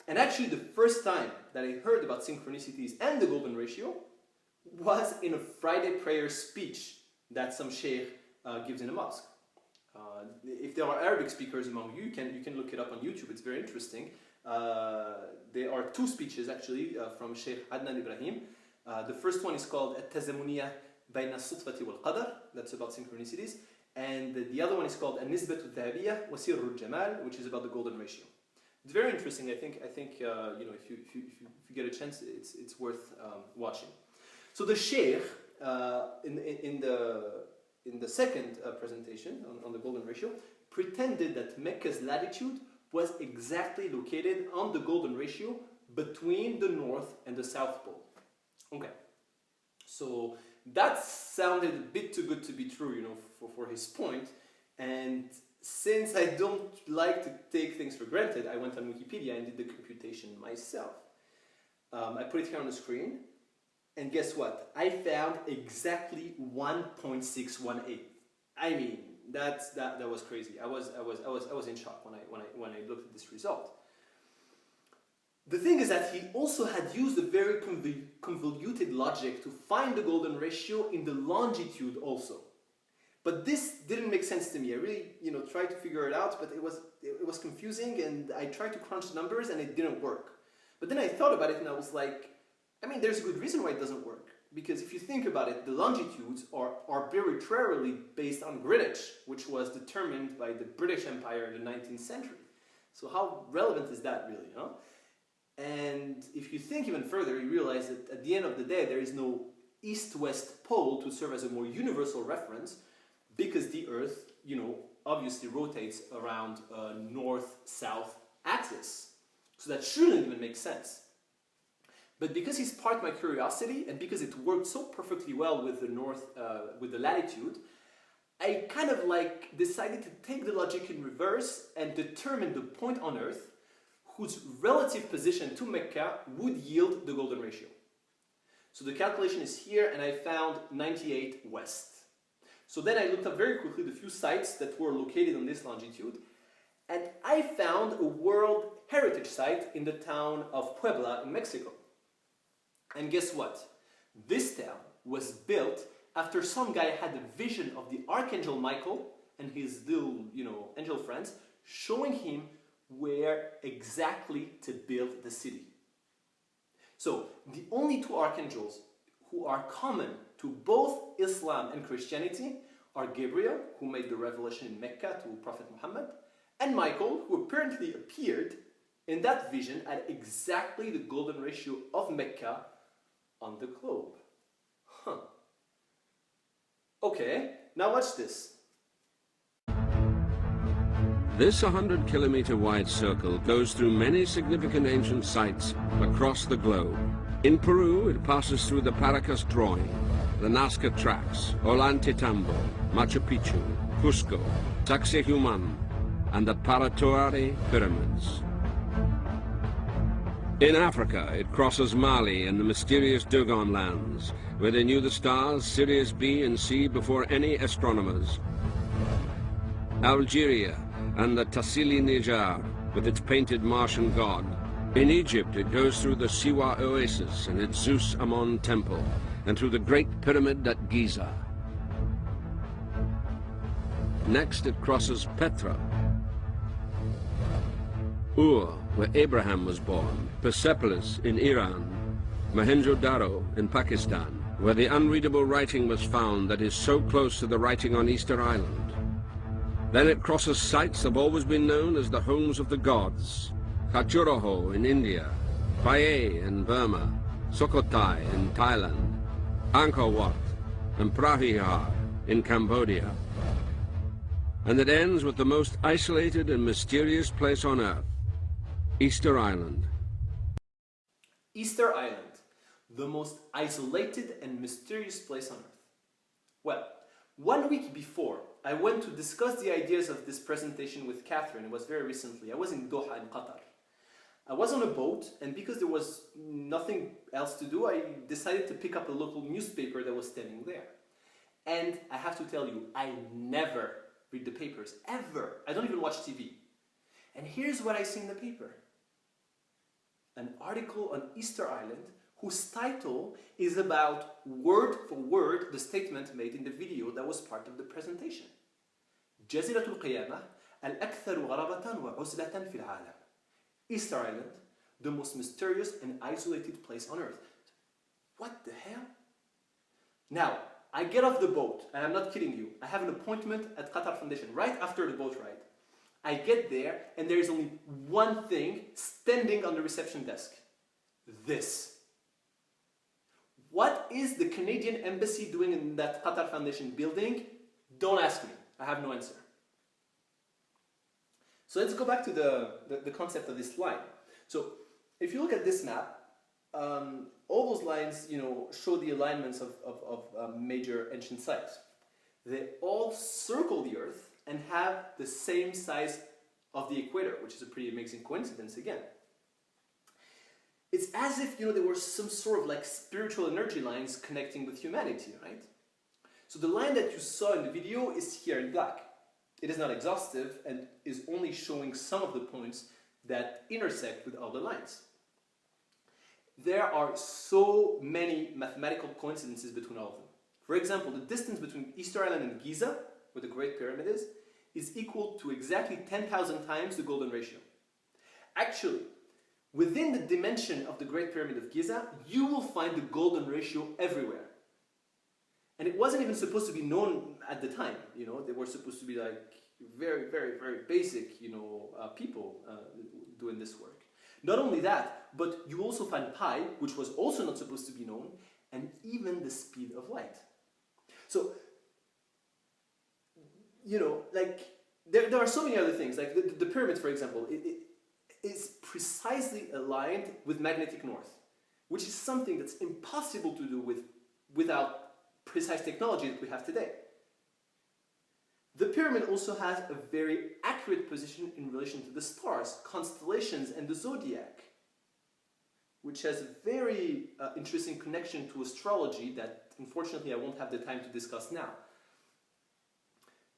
And actually, the first time that I heard about synchronicities and the golden ratio was in a Friday prayer speech that some sheikh gives in a mosque. If there are Arabic speakers among you, you can look it up on YouTube. It's very interesting. There are two speeches actually from Sheikh Adnan Ibrahim. The first one is called At-Tazamuniyah بين الصدفة والقدر, that's about synchronicities, and the other one is called النسبة الذهبية وسر الجمال, which is about the golden ratio. It's very interesting. I think you know, if you get a chance, it's worth watching. So the Sheikh in the second presentation on the golden ratio pretended that Mecca's latitude was exactly located on the golden ratio between the North and the South Pole. Okay, so that sounded a bit too good to be true, you know, for his point. And since I don't like to take things for granted, I went on Wikipedia and did the computation myself. I put it here on the screen, and guess what? I found exactly 1.618. I mean, that was crazy. I was in shock when I looked at this result. The thing is that he also had used a very convoluted logic to find the golden ratio in the longitude also. But this didn't make sense to me. I really, you know, tried to figure it out, but it was confusing, and I tried to crunch the numbers and it didn't work. But then I thought about it and I was like, I mean, there's a good reason why it doesn't work. Because if you think about it, the longitudes are arbitrarily based on Greenwich, which was determined by the British Empire in the 19th century. So how relevant is that really, huh? And if you think even further, you realize that at the end of the day, there is no east-west pole to serve as a more universal reference, because the Earth, you know, obviously rotates around a north-south axis. So that shouldn't even make sense. But because he sparked my curiosity, and because it worked so perfectly well with the with the latitude, I kind of like decided to take the logic in reverse and determine the point on Earth whose relative position to Mecca would yield the golden ratio. So the calculation is here, and I found 98 west. So then I looked up very quickly the few sites that were located on this longitude, and I found a World Heritage Site in the town of Puebla in Mexico. And guess what? This town was built after some guy had a vision of the Archangel Michael and his little, you know, angel friends, showing him where exactly to build the city. So the only two archangels who are common to both Islam and Christianity are Gabriel, who made the revelation in Mecca to Prophet Muhammad, and Michael, who apparently appeared in that vision at exactly the golden ratio of Mecca on the globe. Huh. Okay, now watch this. This 100-kilometer wide circle goes through many significant ancient sites across the globe. In Peru, it passes through the Paracas Drawing, the Nazca Tracks, Ollantaytambo, Machu Picchu, Cusco, Sacsayhuaman, and the Paratoari Pyramids. In Africa, it crosses Mali and the mysterious Dogon lands, where they knew the stars Sirius B and C before any astronomers. Algeria and the Tassili Nijar, with its painted Martian god. In Egypt, it goes through the Siwa Oasis and its Zeus Amon temple, and through the Great Pyramid at Giza. Next, it crosses Petra, Ur, where Abraham was born, Persepolis in Iran, Mohenjo-Daro in Pakistan, where the unreadable writing was found that is so close to the writing on Easter Island. Then it crosses sites that have always been known as the homes of the gods, Khajuraho in India, Phayay in Burma, Sukhothai in Thailand, Angkor Wat and Praihar in Cambodia. And it ends with the most isolated and mysterious place on Earth, Easter Island. Easter Island, the most isolated and mysterious place on Earth. Well, 1 week before, I went to discuss the ideas of this presentation with Catherine. It was very recently. I was in Doha in Qatar. I was on a boat, and because there was nothing else to do, I decided to pick up a local newspaper that was standing there. And I have to tell you, I never read the papers, ever. I don't even watch TV. And here's what I see in the paper. An article on Easter Island whose title is about, word for word, the statement made in the video that was part of the presentation. جزيرة القيامة الأكثر غرابة وعزلة في العالم. Easter Island, the most mysterious and isolated place on Earth. What the hell? Now, I get off the boat, and I'm not kidding you. I have an appointment at Qatar Foundation right after the boat ride. I get there, and there is only one thing standing on the reception desk. This. What is the Canadian Embassy doing in that Qatar Foundation building? Don't ask me. I have no answer. So let's go back to the concept of this line. So if you look at this map, all those lines, show the alignments of major ancient sites. They all circle the Earth and have the same size of the equator, which is a pretty amazing coincidence again. It's as if, there were some sort of like spiritual energy lines connecting with humanity, right? So the line that you saw in the video is here in black. It is not exhaustive and is only showing some of the points that intersect with other lines. There are so many mathematical coincidences between all of them. For example, the distance between Easter Island and Giza, where the Great Pyramid is equal to exactly 10,000 times the golden ratio. Actually, within the dimension of the Great Pyramid of Giza, you will find the golden ratio everywhere. And it wasn't even supposed to be known at the time. They were supposed to be like very, very, very basic, people doing this work. Not only that, but you also find pi, which was also not supposed to be known, and even the speed of light. So, there are so many other things. Like the pyramids, for example, it is precisely aligned with magnetic north, which is something that's impossible to do without precise technology that we have today. The pyramid also has a very accurate position in relation to the stars, constellations, and the zodiac, which has a very interesting connection to astrology that unfortunately I won't have the time to discuss now.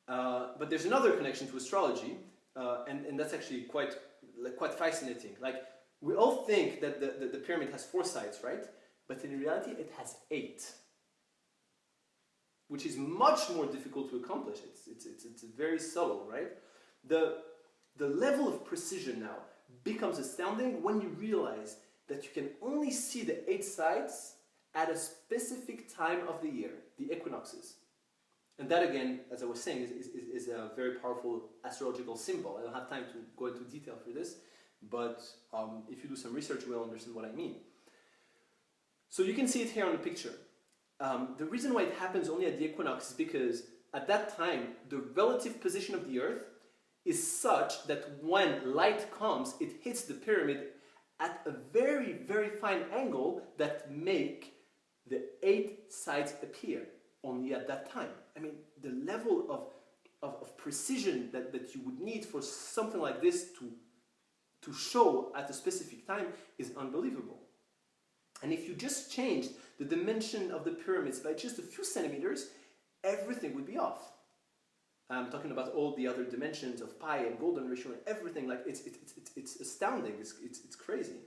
But there's another connection to astrology, and that's actually quite fascinating. Like, we all think that the pyramid has 4 sides, right? But in reality it has 8. Which is much more difficult to accomplish. It's very subtle, right? The level of precision now becomes astounding when you realize that you can only see the 8 sides at a specific time of the year, the equinoxes. And that, again, as I was saying, is a very powerful astrological symbol. I don't have time to go into detail for this, but if you do some research, you will understand what I mean. So you can see it here on the picture. The reason why it happens only at the equinox is because at that time, the relative position of the Earth is such that when light comes, it hits the pyramid at a very, very fine angle that make the 8 sides appear only at that time. I mean, the level of precision that you would need for something like this to show at a specific time is unbelievable. And if you just changed the dimension of the pyramids by just a few centimeters, everything would be off. I'm talking about all the other dimensions of pi and golden ratio and everything. Like, it's astounding. It's crazy.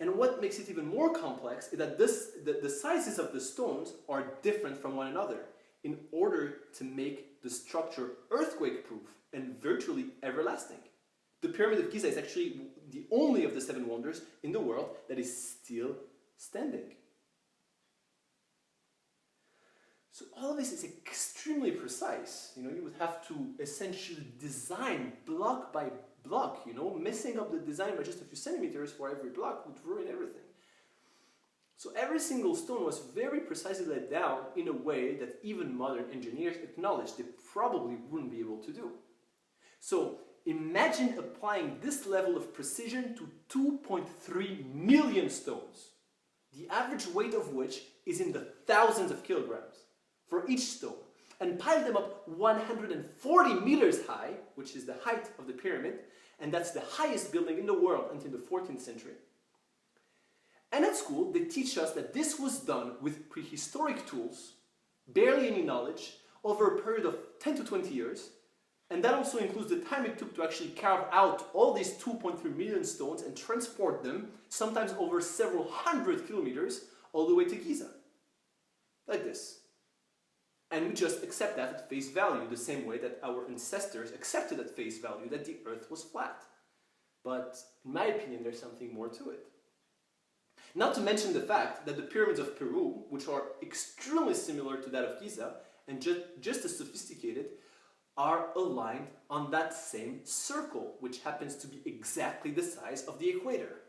And what makes it even more complex is that the sizes of the stones are different from one another in order to make the structure earthquake-proof and virtually everlasting. The Pyramid of Giza is actually the only of the 7 wonders in the world that is still standing. So all of this is extremely precise. You would have to essentially design block by block. Messing up the design by just a few centimeters for every block would ruin everything. So every single stone was very precisely laid down in a way that even modern engineers acknowledge they probably wouldn't be able to do. So imagine applying this level of precision to 2.3 million stones, the average weight of which is in the thousands of kilograms for each stone, and pile them up 140 meters high, which is the height of the pyramid, and that's the highest building in the world until the 14th century. And at school, they teach us that this was done with prehistoric tools, barely any knowledge, over a period of 10 to 20 years, and that also includes the time it took to actually carve out all these 2.3 million stones and transport them, sometimes over several hundred kilometers, all the way to Giza. Like this. And we just accept that at face value, the same way that our ancestors accepted at face value that the Earth was flat. But in my opinion, there's something more to it. Not to mention the fact that the pyramids of Peru, which are extremely similar to that of Giza, and just as sophisticated, are aligned on that same circle, which happens to be exactly the size of the equator.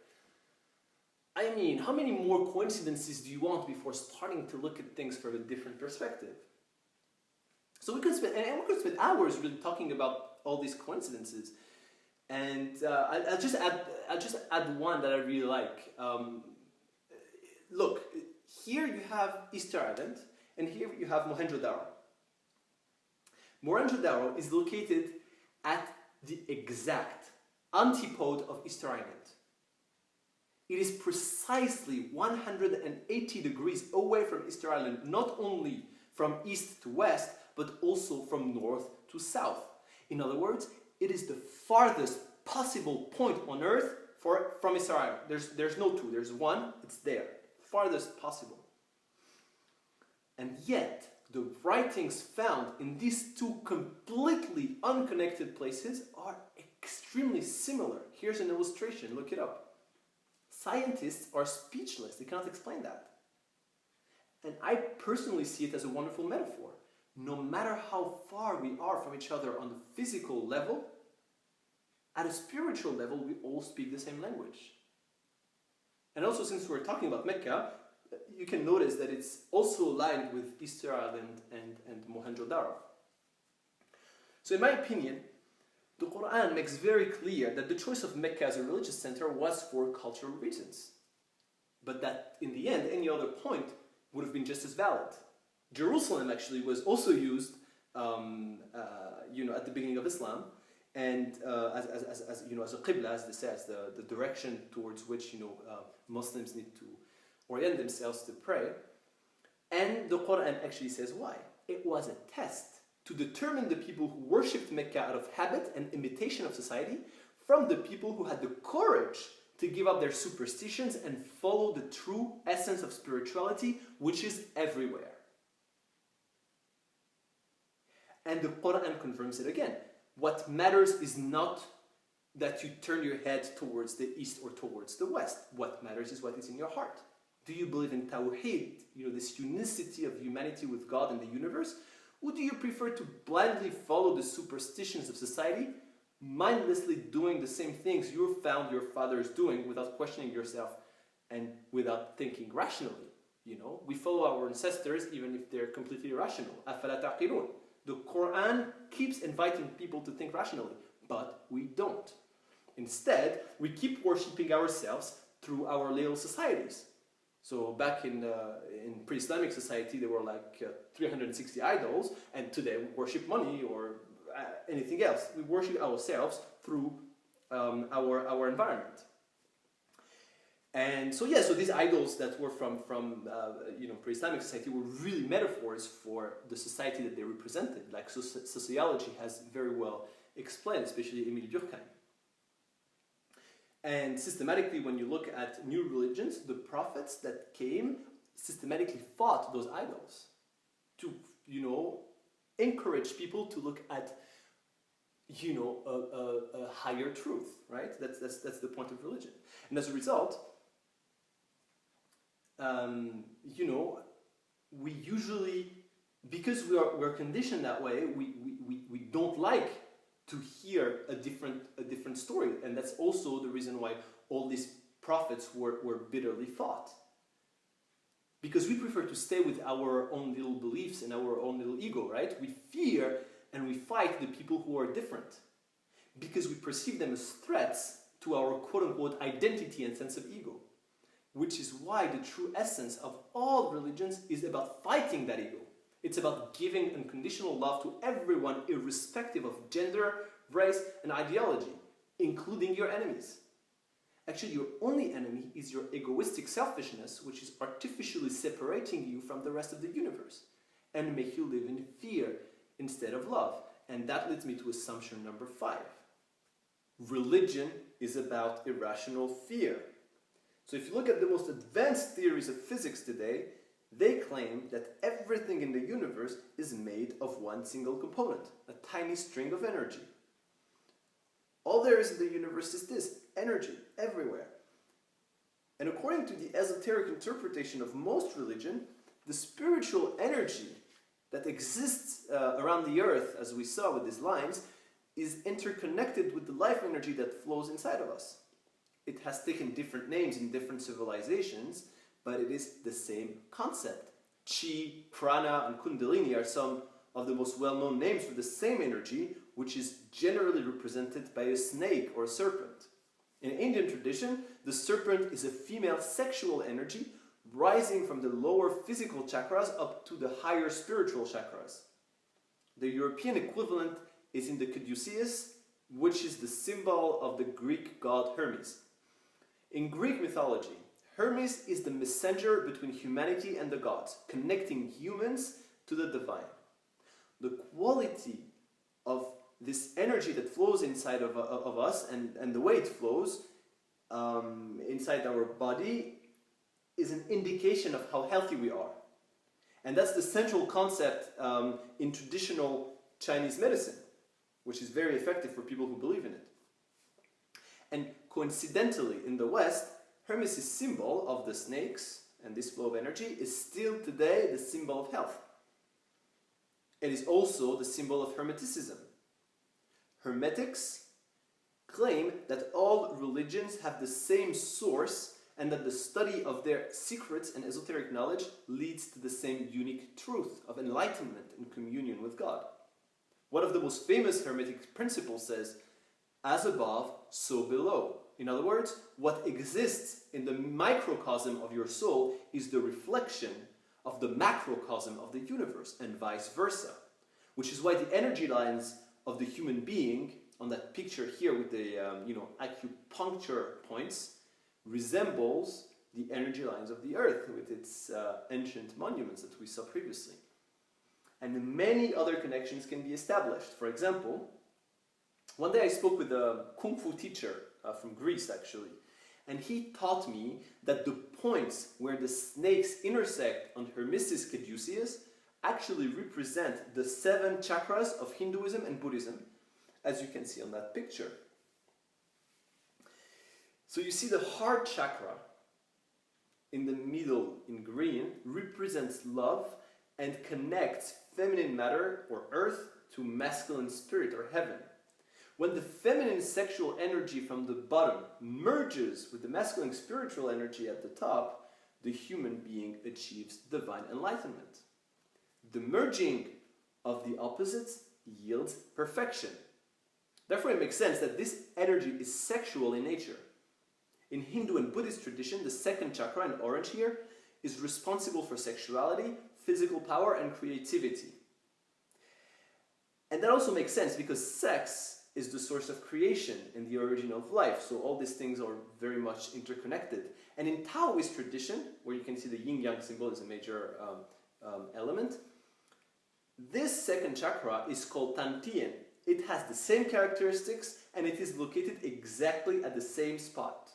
I mean, how many more coincidences do you want before starting to look at things from a different perspective? So we could spend hours really talking about all these coincidences. And I'll just add one that I really like. Look, here you have Easter Island, and here you have Mohenjo-Daro. Mohenjo-Daro is located at the exact antipode of Easter Island. It is precisely 180 degrees away from Easter Island, not only from east to west, but also from north to south. In other words, it is the farthest possible point on Earth from Easter Island. There's no two, there's one, it's there. Farthest possible. And yet, the writings found in these two completely unconnected places are extremely similar. Here's an illustration, look it up. Scientists are speechless, they cannot explain that. And I personally see it as a wonderful metaphor. No matter how far we are from each other on the physical level, at a spiritual level, we all speak the same language. And also, since we're talking about Mecca, you can notice that it's also aligned with Easter Island and Mohenjo-Daro. So in my opinion, the Quran makes very clear that the choice of Mecca as a religious center was for cultural reasons. But that in the end, any other point would have been just as valid. Jerusalem actually was also used at the beginning of Islam, and as a qibla, as they say, as the direction towards which Muslims need to orient themselves to pray. And the Quran actually says why. It was a test to determine the people who worshipped Mecca out of habit and imitation of society from the people who had the courage to give up their superstitions and follow the true essence of spirituality, which is everywhere. And the Quran confirms it again. What matters is not that you turn your head towards the east or towards the west. What matters is what is in your heart. Do you believe in Tawheed, this unicity of humanity with God and the universe? Or do you prefer to blindly follow the superstitions of society, mindlessly doing the same things you found your fathers doing without questioning yourself and without thinking rationally? We follow our ancestors even if they're completely irrational. أَفَلَا تَعْقِلُونَ. The Quran keeps inviting people to think rationally, but we don't. Instead, we keep worshipping ourselves through our little societies. So back in pre-Islamic society, there were like 360 idols, and today we worship money or anything else. We worship ourselves through our environment. And so these idols that were from pre-Islamic society were really metaphors for the society that they represented, like sociology has very well explained, especially Emile Durkheim. And systematically, when you look at new religions, the prophets that came systematically fought those idols to, encourage people to look at, a higher truth, right? That's the point of religion. And as a result, we usually, because we're conditioned that way, we don't like to hear a different story, and that's also the reason why all these prophets were bitterly fought. Because we prefer to stay with our own little beliefs and our own little ego, right? We fear and we fight the people who are different because we perceive them as threats to our quote-unquote identity and sense of ego. Which is why the true essence of all religions is about fighting that ego. It's about giving unconditional love to everyone irrespective of gender, race, and ideology, including your enemies. Actually, your only enemy is your egoistic selfishness, which is artificially separating you from the rest of the universe and make you live in fear instead of love. And that leads me to assumption number 5. Religion is about irrational fear. So if you look at the most advanced theories of physics today, they claim that everything in the universe is made of one single component, a tiny string of energy. All there is in the universe is this, energy, everywhere. And according to the esoteric interpretation of most religion, the spiritual energy that exists around the earth, as we saw with these lines, is interconnected with the life energy that flows inside of us. It has taken different names in different civilizations, but it is the same concept. Chi, prana, and kundalini are some of the most well-known names for the same energy, which is generally represented by a snake or a serpent. In Indian tradition, the serpent is a female sexual energy rising from the lower physical chakras up to the higher spiritual chakras. The European equivalent is in the caduceus, which is the symbol of the Greek god Hermes. In Greek mythology, Hermes is the messenger between humanity and the gods, connecting humans to the divine. The quality of this energy that flows inside of us and the way it flows inside our body is an indication of how healthy we are. And that's the central concept in traditional Chinese medicine, which is very effective for people who believe in it. And coincidentally, in the West, Hermes' symbol of the snakes and this flow of energy is still today the symbol of health. It is also the symbol of Hermeticism. Hermetics claim that all religions have the same source and that the study of their secrets and esoteric knowledge leads to the same unique truth of enlightenment and communion with God. One of the most famous Hermetic principles says, as above, so below. In other words, what exists in the microcosm of your soul is the reflection of the macrocosm of the universe, and vice versa. Which is why the energy lines of the human being, on that picture here with the acupuncture points, resembles the energy lines of the earth with its ancient monuments that we saw previously. And many other connections can be established. For example, one day I spoke with a Kung Fu teacher from Greece, actually, and he taught me that the points where the snakes intersect on Hermes' caduceus actually represent the 7 chakras of Hinduism and Buddhism, as you can see on that picture. So you see the heart chakra in the middle in green represents love and connects feminine matter or earth to masculine spirit or heaven. When the feminine sexual energy from the bottom merges with the masculine spiritual energy at the top, the human being achieves divine enlightenment. The merging of the opposites yields perfection. Therefore, it makes sense that this energy is sexual in nature. In Hindu and Buddhist tradition, the second chakra, in orange here, is responsible for sexuality, physical power, and creativity. And that also makes sense because sex is the source of creation and the origin of life. So all these things are very much interconnected. And in Taoist tradition, where you can see the yin-yang symbol is a major element, this second chakra is called Tantien. It has the same characteristics and it is located exactly at the same spot.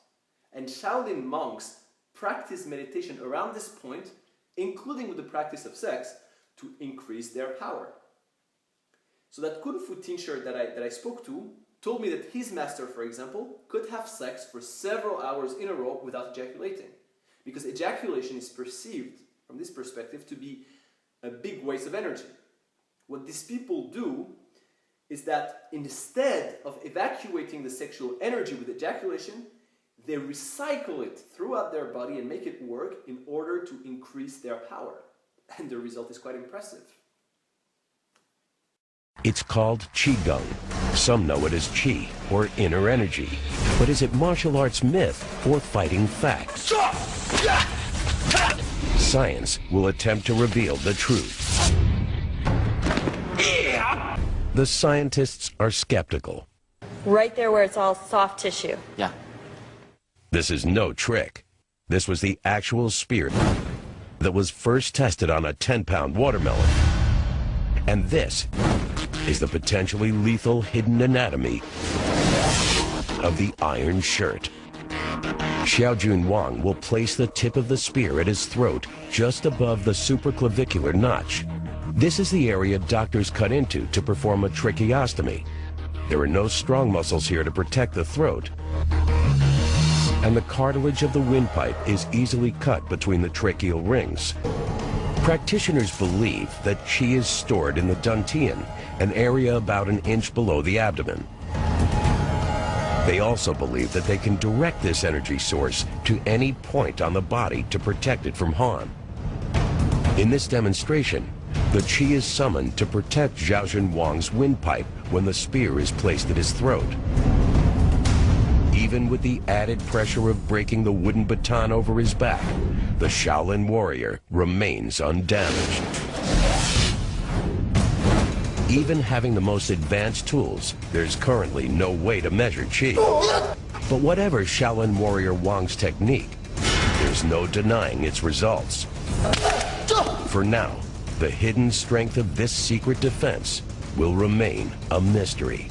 And Shaolin monks practice meditation around this point, including with the practice of sex, to increase their power. So that Kung Fu teacher that I spoke to told me that his master, for example, could have sex for several hours in a row without ejaculating. Because ejaculation is perceived, from this perspective, to be a big waste of energy. What these people do is that instead of evacuating the sexual energy with ejaculation, they recycle it throughout their body and make it work in order to increase their power. And the result is quite impressive. It's called Qigong. Some know it as Qi, or inner energy. But is it martial arts myth or fighting facts? Science will attempt to reveal the truth. The scientists are skeptical. Right there where it's all soft tissue. Yeah. This is no trick. This was the actual spear that was first tested on a 10-pound watermelon. And this is the potentially lethal hidden anatomy of the iron shirt. Xiaojun Wang will place the tip of the spear at his throat just above the supraclavicular notch. This is the area doctors cut into to perform a tracheostomy. There are no strong muscles here to protect the throat. and the cartilage of the windpipe is easily cut between the tracheal rings. Practitioners believe that chi is stored in the dantian, an area about an inch below the abdomen. They also believe that they can direct this energy source to any point on the body to protect it from harm. In this demonstration, the chi is summoned to protect Zhao Zhenwang's windpipe when the spear is placed at his throat. Even with the added pressure of breaking the wooden baton over his back, the Shaolin warrior remains undamaged. Even having the most advanced tools, there's currently no way to measure chi. But whatever Shaolin warrior Wang's technique, there's no denying its results. For now, the hidden strength of this secret defense will remain a mystery.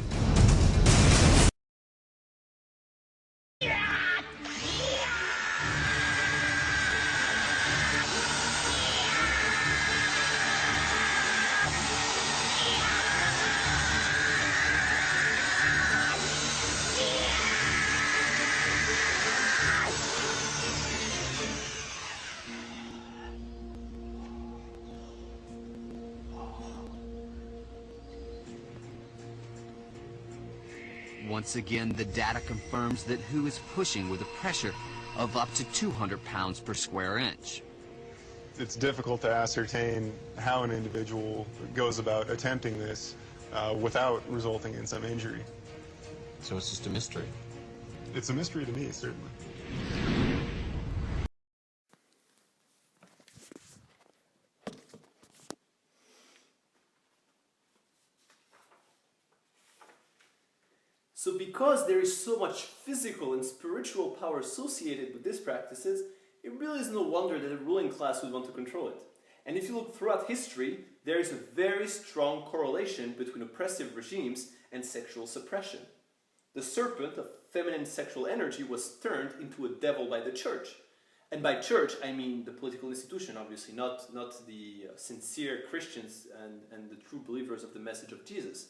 Once again, the data confirms that Hu is pushing with a pressure of up to 200 pounds per square inch. It's difficult to ascertain how an individual goes about attempting this without resulting in some injury. So it's just a mystery? It's a mystery to me, certainly. So because there is so much physical and spiritual power associated with these practices, it really is no wonder that the ruling class would want to control it. And if you look throughout history, there is a very strong correlation between oppressive regimes and sexual suppression. The serpent of feminine sexual energy was turned into a devil by the church. And by church, I mean the political institution, obviously, not the sincere Christians and the true believers of the message of Jesus.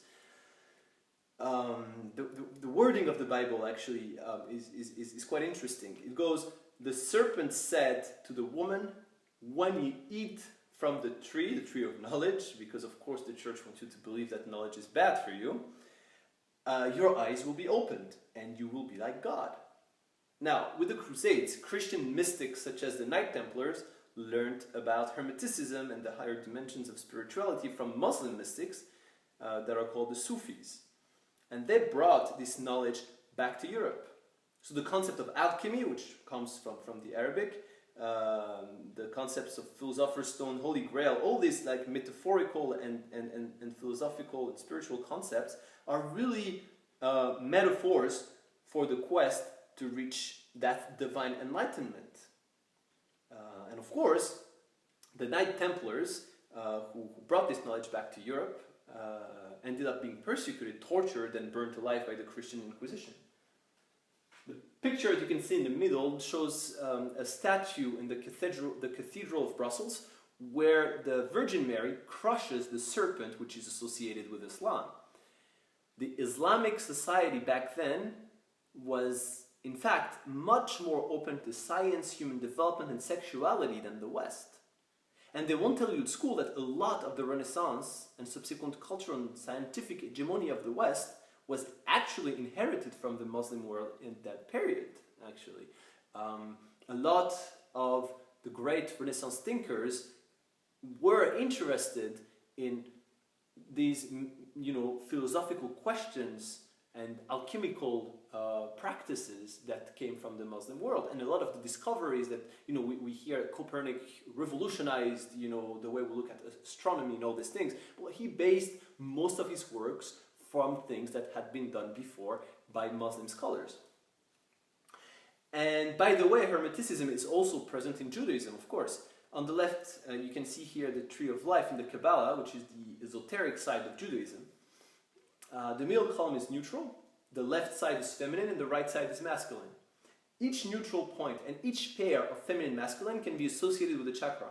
The wording of the Bible actually is quite interesting. It goes, the serpent said to the woman, when you eat from the tree of knowledge, because of course the church wants you to believe that knowledge is bad for you, your eyes will be opened and you will be like God. Now, with the Crusades, Christian mystics such as the Knight Templars learned about Hermeticism and the higher dimensions of spirituality from Muslim mystics that are called the Sufis. And they brought this knowledge back to Europe. So the concept of alchemy, which comes from the Arabic, the concepts of philosopher's stone, Holy Grail, all these like metaphorical and philosophical and spiritual concepts are really metaphors for the quest to reach that divine enlightenment. And of course, the Knight Templars, who brought this knowledge back to Europe, ended up being persecuted, tortured, and burnt alive by the Christian Inquisition. The picture, as you can see in the middle, shows a statue in the Cathedral of Brussels, where the Virgin Mary crushes the serpent which is associated with Islam. The Islamic society back then was, in fact, much more open to science, human development, and sexuality than the West. And they won't tell you at school that a lot of the Renaissance and subsequent cultural and scientific hegemony of the West was actually inherited from the Muslim world in that period, actually. A lot of the great Renaissance thinkers were interested in these, philosophical questions and alchemical practices that came from the Muslim world. And a lot of the discoveries that, we hear Copernic revolutionized, the way we look at astronomy and all these things. Well, he based most of his works from things that had been done before by Muslim scholars. And by the way, Hermeticism is also present in Judaism, of course. On the left, you can see here the Tree of Life in the Kabbalah, which is the esoteric side of Judaism. The middle column is neutral, the left side is feminine, and the right side is masculine. Each neutral point and each pair of feminine and masculine can be associated with a chakra.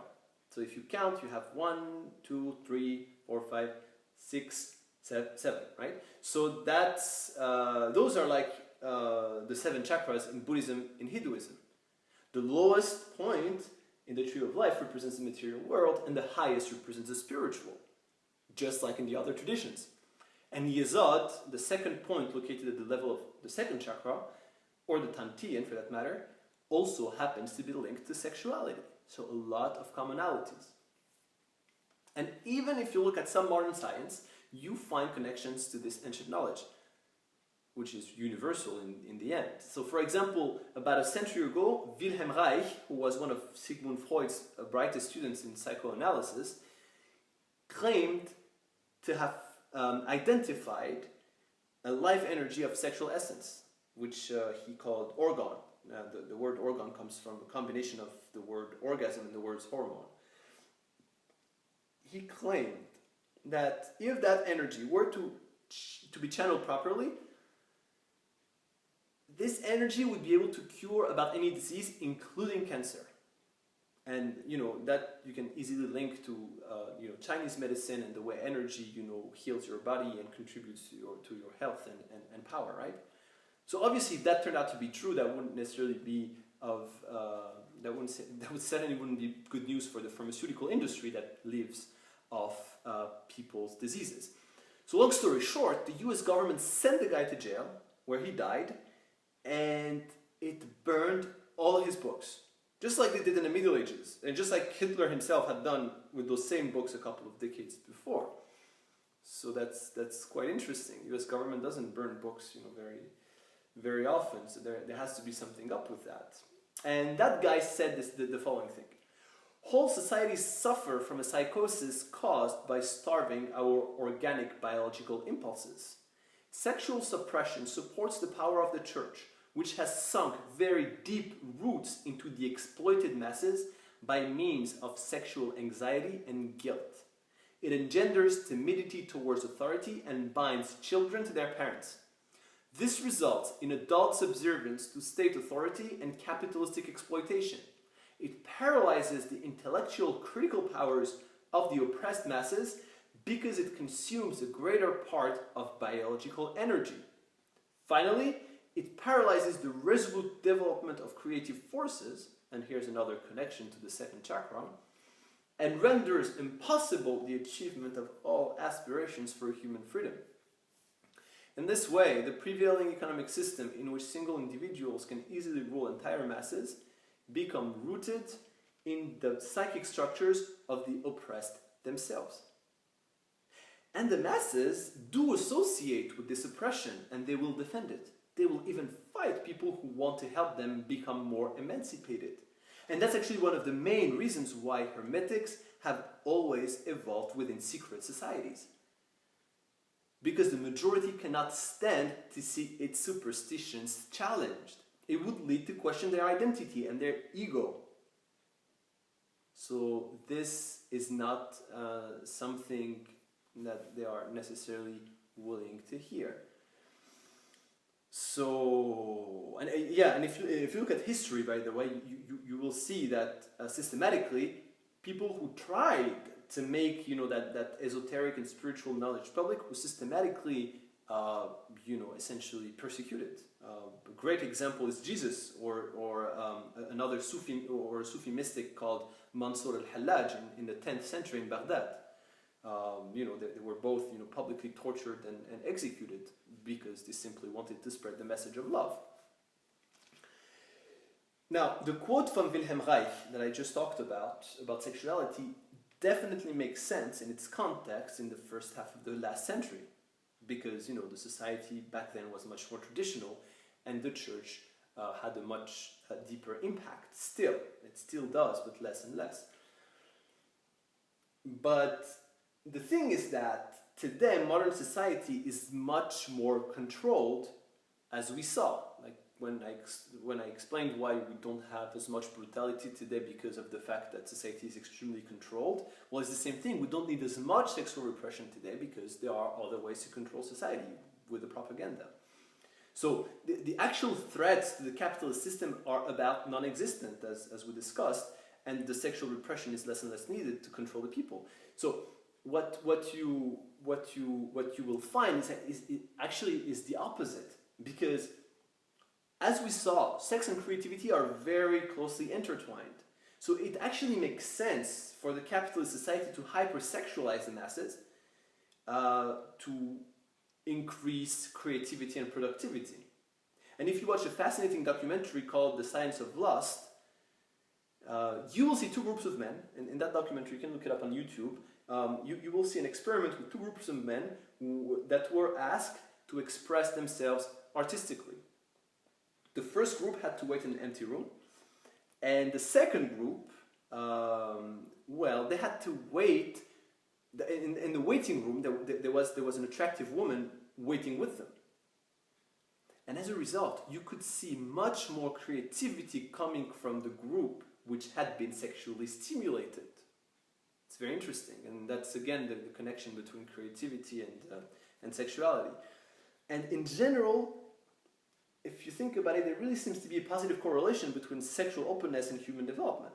So if you count, you have 1, 2, 3, 4, 5, 6, 7, right? So that's those are like the 7 chakras in Buddhism, in Hinduism. The lowest point in the tree of life represents the material world, and the highest represents the spiritual, just like in the other traditions. And Yesod, the second point located at the level of the second chakra, or the Tantian for that matter, also happens to be linked to sexuality. So a lot of commonalities. And even if you look at some modern science, you find connections to this ancient knowledge, which is universal in the end. So for example, about a century ago, Wilhelm Reich, who was one of Sigmund Freud's brightest students in psychoanalysis, claimed to have identified a life energy of sexual essence, which he called orgon. The word orgon comes from a combination of the word orgasm and the word hormone. He claimed that if that energy were to be channeled properly, this energy would be able to cure about any disease, including cancer. And that you can easily link to Chinese medicine and the way energy heals your body and contributes to your health and power, right? So obviously, if that turned out to be true, that wouldn't necessarily be that certainly wouldn't be good news for the pharmaceutical industry that lives off people's diseases. So long story short, the U.S. government sent the guy to jail where he died, and it burned all his books, just like they did in the Middle Ages, and just like Hitler himself had done with those same books a couple of decades before. So that's quite interesting. U.S. government doesn't burn books, very often. So there has to be something up with that. And that guy said the following thing: whole societies suffer from a psychosis caused by starving our organic biological impulses. Sexual suppression supports the power of the church, which has sunk very deep roots into the exploited masses by means of sexual anxiety and guilt. It engenders timidity towards authority and binds children to their parents. This results in adult subservience to state authority and capitalistic exploitation. It paralyzes the intellectual critical powers of the oppressed masses because it consumes a greater part of biological energy. Finally, it paralyzes the resolute development of creative forces, and here's another connection to the second chakra, and renders impossible the achievement of all aspirations for human freedom. In this way, the prevailing economic system in which single individuals can easily rule entire masses become rooted in the psychic structures of the oppressed themselves. And the masses do associate with this oppression, and they will defend it. They will even fight people who want to help them become more emancipated. And that's actually one of the main reasons why hermetics have always evolved within secret societies. Because the majority cannot stand to see its superstitions challenged. It would lead to question their identity and their ego. So this is not something that they are necessarily willing to hear. So, and if you look at history, by the way, you will see that systematically, people who tried to make that esoteric and spiritual knowledge public were systematically essentially persecuted. A great example is Jesus, or another Sufi mystic called Mansur al-Hallaj in the 10th century in Baghdad. They were both publicly tortured and executed because they simply wanted to spread the message of love. Now, the quote from Wilhelm Reich that I just talked about sexuality definitely makes sense in its context in the first half of the last century, because the society back then was much more traditional, and the church had a much deeper impact. It still does, but less and less. But the thing is that today modern society is much more controlled, as we saw. Like when I explained why we don't have as much brutality today because of the fact that society is extremely controlled. Well, it's the same thing. We don't need as much sexual repression today because there are other ways to control society with the propaganda. So the actual threats to the capitalist system are about non-existent, as we discussed, and the sexual repression is less and less needed to control the people. So what you will find is the opposite, because As we saw, sex and creativity are very closely intertwined. So it actually makes sense for the capitalist society to hypersexualize the masses to increase creativity and productivity. And if you watch a fascinating documentary called The Science of Lust, you will see two groups of men. In that documentary, you can look it up on YouTube. You will see an experiment with two groups of men that were asked to express themselves artistically. The first group had to wait in an empty room, and the second group, they had to wait. In the waiting room, there was an attractive woman waiting with them. And as a result, you could see much more creativity coming from the group which had been sexually stimulated. It's very interesting, and that's again the connection between creativity and sexuality. And in general, if you think about it, there really seems to be a positive correlation between sexual openness and human development.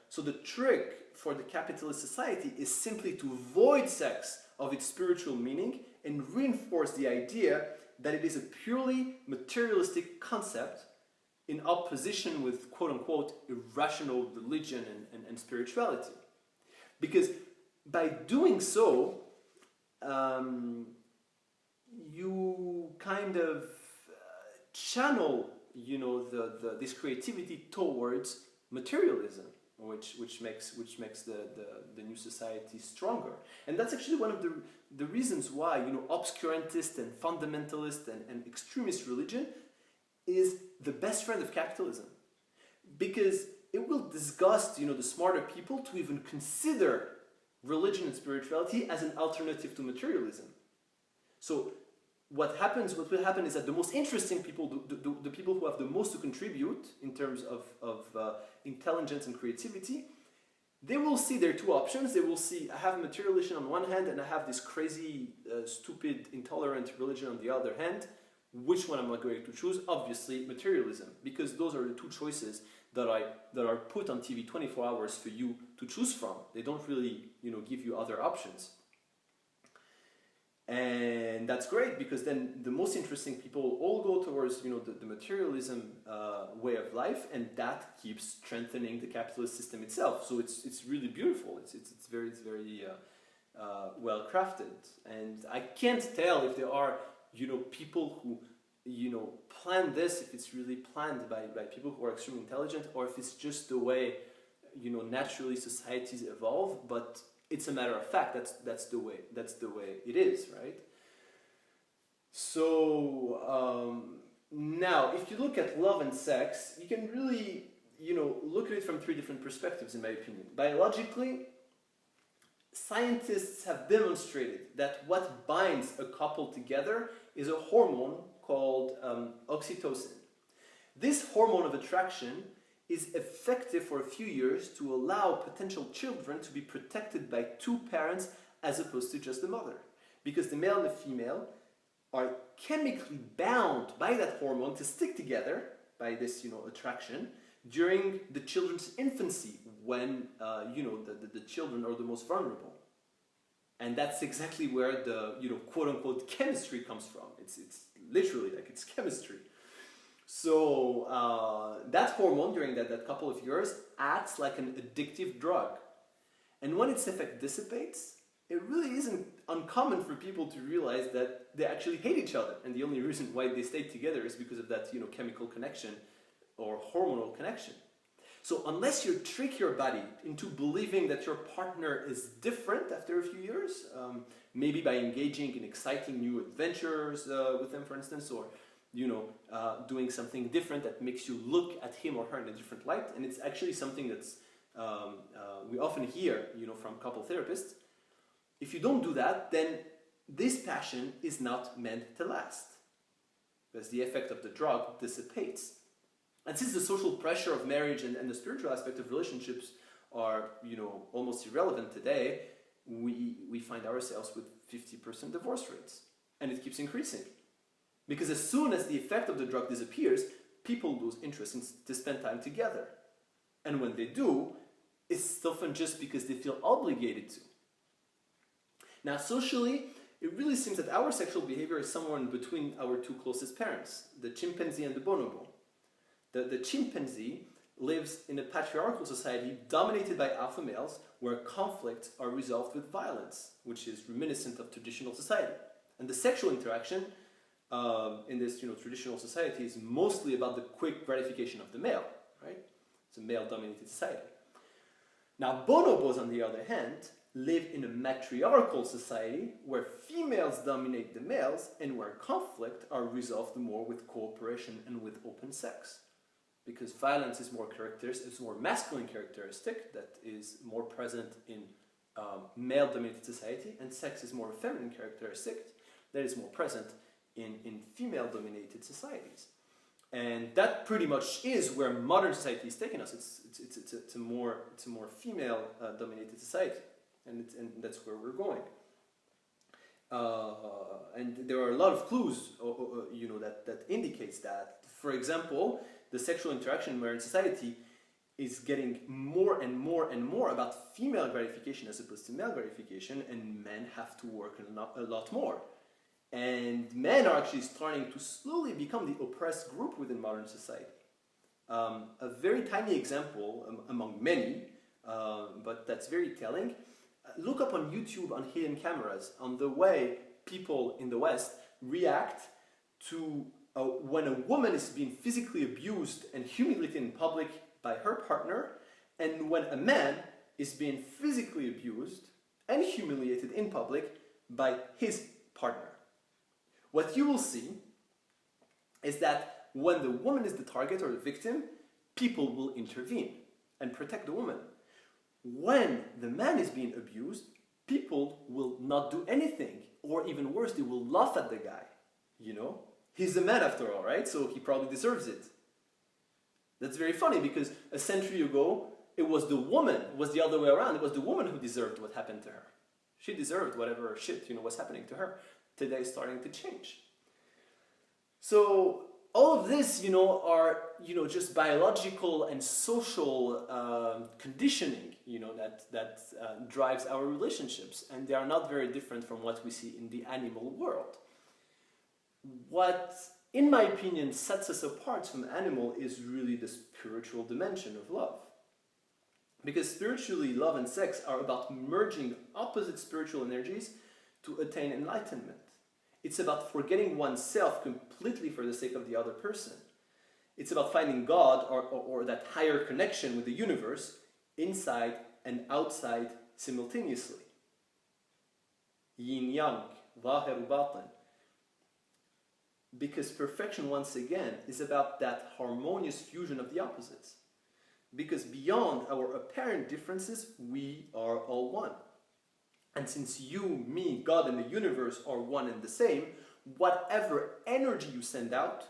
So the trick for the capitalist society is simply to void sex of its spiritual meaning and reinforce the idea that it is a purely materialistic concept in opposition with quote-unquote irrational religion and spirituality. Because by doing so, you kind of channel, this creativity towards materialism, which makes the new society stronger. And that's actually one of the reasons why obscurantist and fundamentalist and extremist religion is the best friend of capitalism, because it will disgust the smarter people to even consider religion and spirituality as an alternative to materialism. So what will happen is that the most interesting people, the people who have the most to contribute in terms of intelligence and creativity, they will see their two options. They will see, I have materialism on one hand and I have this crazy, stupid, intolerant religion on the other hand. Which one am I going to choose? Obviously materialism, because those are the two choices that are put on TV 24 hours for you to choose from. They don't really give you other options. And that's great, because then the most interesting people all go towards the materialism way of life, and that keeps strengthening the capitalist system itself. So it's really beautiful. It's very well crafted, and I can't tell if there are people who plan this, if it's really planned by people who are extremely intelligent, or if it's just the way naturally societies evolve. But it's a matter of fact. That's the way it is, right? So now, if you look at love and sex, you can really look at it from three different perspectives, in my opinion. Biologically, scientists have demonstrated that what binds a couple together is a hormone called oxytocin. This hormone of attraction is effective for a few years to allow potential children to be protected by two parents as opposed to just the mother. Because the male and the female are chemically bound by that hormone to stick together by this attraction during the children's infancy, when the children are the most vulnerable. And that's exactly where the quote-unquote chemistry comes from. It's literally it's chemistry. So that hormone during that couple of years acts like an addictive drug. And when its effect dissipates, it really isn't uncommon for people to realize that they actually hate each other. And the only reason why they stay together is because of that chemical connection or hormonal connection. So unless you trick your body into believing that your partner is different after a few years, maybe by engaging in exciting new adventures with them, for instance, or doing something different that makes you look at him or her in a different light, and it's actually something that's we often hear, from couple therapists. If you don't do that, then this passion is not meant to last, because the effect of the drug dissipates. And since the social pressure of marriage and the spiritual aspect of relationships are, almost irrelevant today, we find ourselves with 50% divorce rates. And it keeps increasing. Because as soon as the effect of the drug disappears, people lose interest to spend time together. And when they do, it's often just because they feel obligated to. Now, socially, it really seems that our sexual behavior is somewhere in between our two closest parents, the chimpanzee and the bonobo. The chimpanzee lives in a patriarchal society dominated by alpha males where conflicts are resolved with violence, which is reminiscent of traditional society. And the sexual interaction in this traditional society is mostly about the quick gratification of the male, right? It's a male-dominated society. Now, bonobos, on the other hand, live in a matriarchal society where females dominate the males and where conflict are resolved more with cooperation and with open sex. Because violence is more masculine characteristic that is more present in male-dominated society, and sex is more feminine characteristic that is more present in female-dominated societies. And that pretty much is where modern society is taking us. It's a more female-dominated society, and that's where we're going. And there are a lot of clues, that indicates that. For example, the sexual interaction in modern society is getting more and more and more about female gratification as opposed to male gratification, and men have to work a lot more. And men are actually starting to slowly become the oppressed group within modern society. A very tiny example among many, but that's very telling. Look up on YouTube on hidden cameras on the way people in the West react to when a woman is being physically abused and humiliated in public by her partner, and when a man is being physically abused and humiliated in public by his partner. What you will see is that when the woman is the target or the victim, people will intervene and protect the woman. When the man is being abused, people will not do anything, or even worse, they will laugh at the guy, He's a man after all, right? So he probably deserves it. That's very funny because a century ago, it was the woman, it was the other way around. It was the woman who deserved what happened to her. She deserved whatever shit, was happening to her. Today is starting to change. So all of this, are, just biological and social conditioning, that drives our relationships. And they are not very different from what we see in the animal world. What, in my opinion, sets us apart from animal is really the spiritual dimension of love. Because spiritually, love and sex are about merging opposite spiritual energies to attain enlightenment. It's about forgetting oneself completely for the sake of the other person. It's about finding God or that higher connection with the universe inside and outside simultaneously. Yin-yang, zahir batin. Because perfection, once again, is about that harmonious fusion of the opposites. Because beyond our apparent differences, we are all one. And since you, me, God, and the universe are one and the same, whatever energy you send out,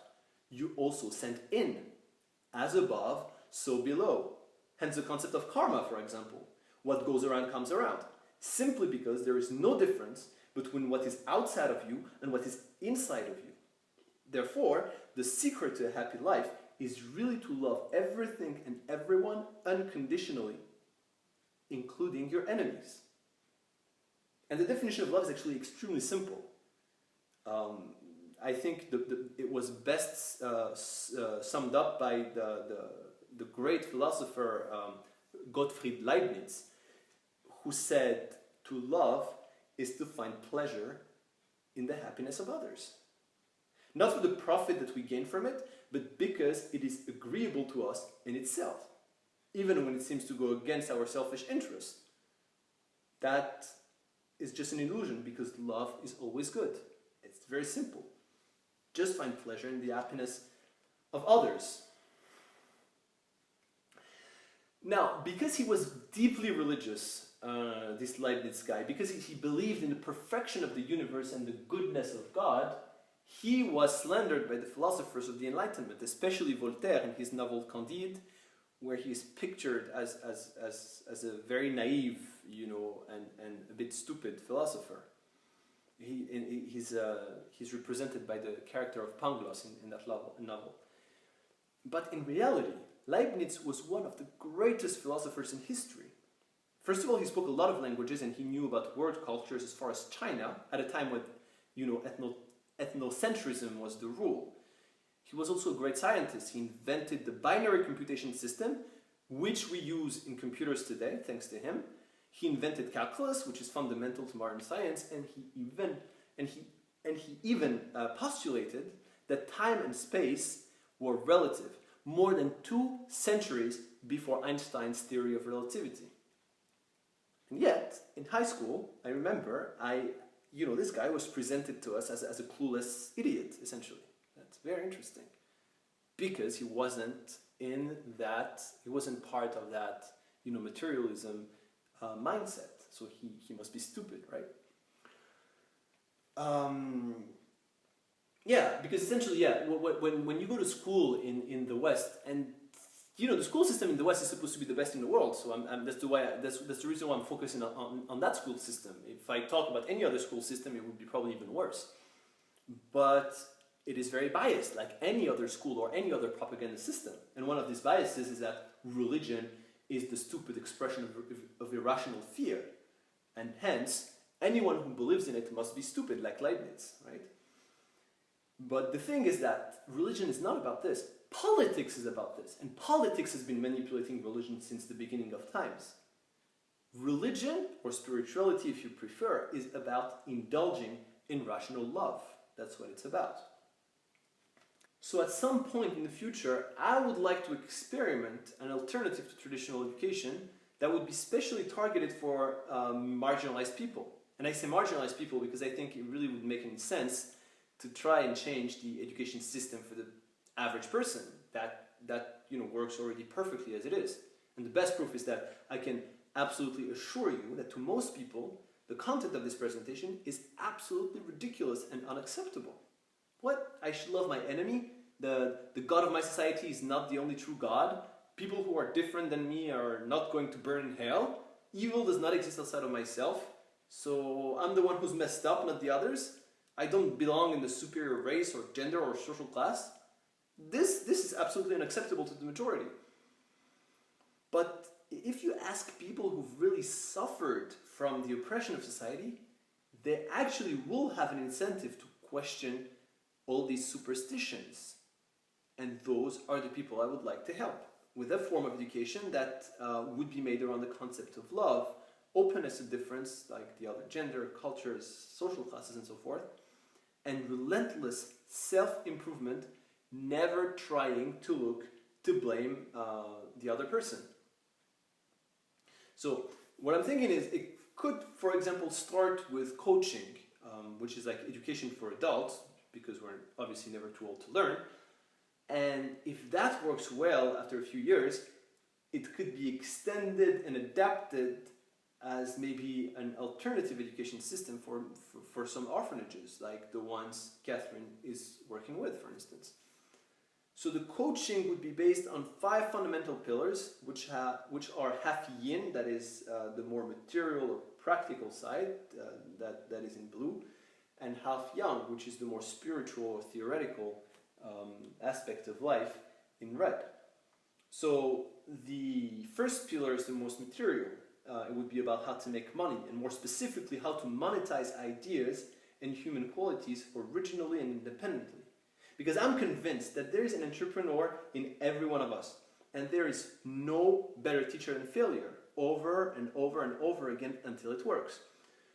you also send in. As above, so below. Hence the concept of karma, for example. What goes around comes around. Simply because there is no difference between what is outside of you and what is inside of you. Therefore, the secret to a happy life is really to love everything and everyone unconditionally, including your enemies. And the definition of love is actually extremely simple. I think it was best summed up by the great philosopher Gottfried Leibniz, who said to love is to find pleasure in the happiness of others. Not for the profit that we gain from it, but because it is agreeable to us in itself, even when it seems to go against our selfish interests. That is just an illusion, because love is always good. It's very simple. Just find pleasure in the happiness of others. Now, because he was deeply religious, this Leibniz guy, because he believed in the perfection of the universe and the goodness of God, he was slandered by the philosophers of the Enlightenment, especially Voltaire in his novel Candide, where he is pictured as a very naive, and a bit stupid philosopher. He's represented by the character of Pangloss in that novel. But in reality, Leibniz was one of the greatest philosophers in history. First of all, he spoke a lot of languages and he knew about world cultures as far as China at a time when, ethnocentrism was the rule. He was also a great scientist. He invented the binary computation system, which we use in computers today, thanks to him. He invented calculus, which is fundamental to modern science, and he even postulated that time and space were relative, more than 2 centuries before Einstein's theory of relativity. And yet, in high school, I remember, this guy was presented to us as a clueless idiot, essentially. That's very interesting. Because he wasn't part of that, materialism mindset. So he must be stupid, right? Because essentially, when you go to school in the West, and the school system in the West is supposed to be the best in the world, so that's the reason why I'm focusing on that school system. If I talk about any other school system, it would be probably even worse. But it is very biased, like any other school or any other propaganda system. And one of these biases is that religion is the stupid expression of irrational fear. And hence, anyone who believes in it must be stupid, like Leibniz, right? But the thing is that religion is not about this. Politics is about this. And politics has been manipulating religion since the beginning of times. Religion, or spirituality if you prefer, is about indulging in rational love. That's what it's about. So at some point in the future, I would like to experiment an alternative to traditional education that would be specially targeted for marginalized people. And I say marginalized people because I think it really would make any sense to try and change the education system for the average person that works already perfectly as it is. And the best proof is that I can absolutely assure you that to most people, the content of this presentation is absolutely ridiculous and unacceptable. What? I should love my enemy? The God of my society is not the only true God? People who are different than me are not going to burn in hell? Evil does not exist outside of myself? So I'm the one who's messed up, not the others? I don't belong in the superior race or gender or social class? This is absolutely unacceptable to the majority. But if you ask people who've really suffered from the oppression of society, they actually will have an incentive to question all these superstitions. And those are the people I would like to help with a form of education that would be made around the concept of love, openness to difference, like the other gender, cultures, social classes, and so forth, and relentless self-improvement, never trying to blame the other person. So what I'm thinking is it could, for example, start with coaching, which is like education for adults, because we're obviously never too old to learn. And if that works well after a few years, it could be extended and adapted as maybe an alternative education system for some orphanages, like the ones Catherine is working with, for instance. So the coaching would be based on 5 fundamental pillars, which are half yin, that is the more material or practical side, that is in blue, and half yang, which is the more spiritual or theoretical aspect of life, in red. So the first pillar is the most material. It would be about how to make money, and more specifically, how to monetize ideas and human qualities originally and independently. Because I'm convinced that there is an entrepreneur in every one of us, and there is no better teacher than failure, over and over and over again until it works.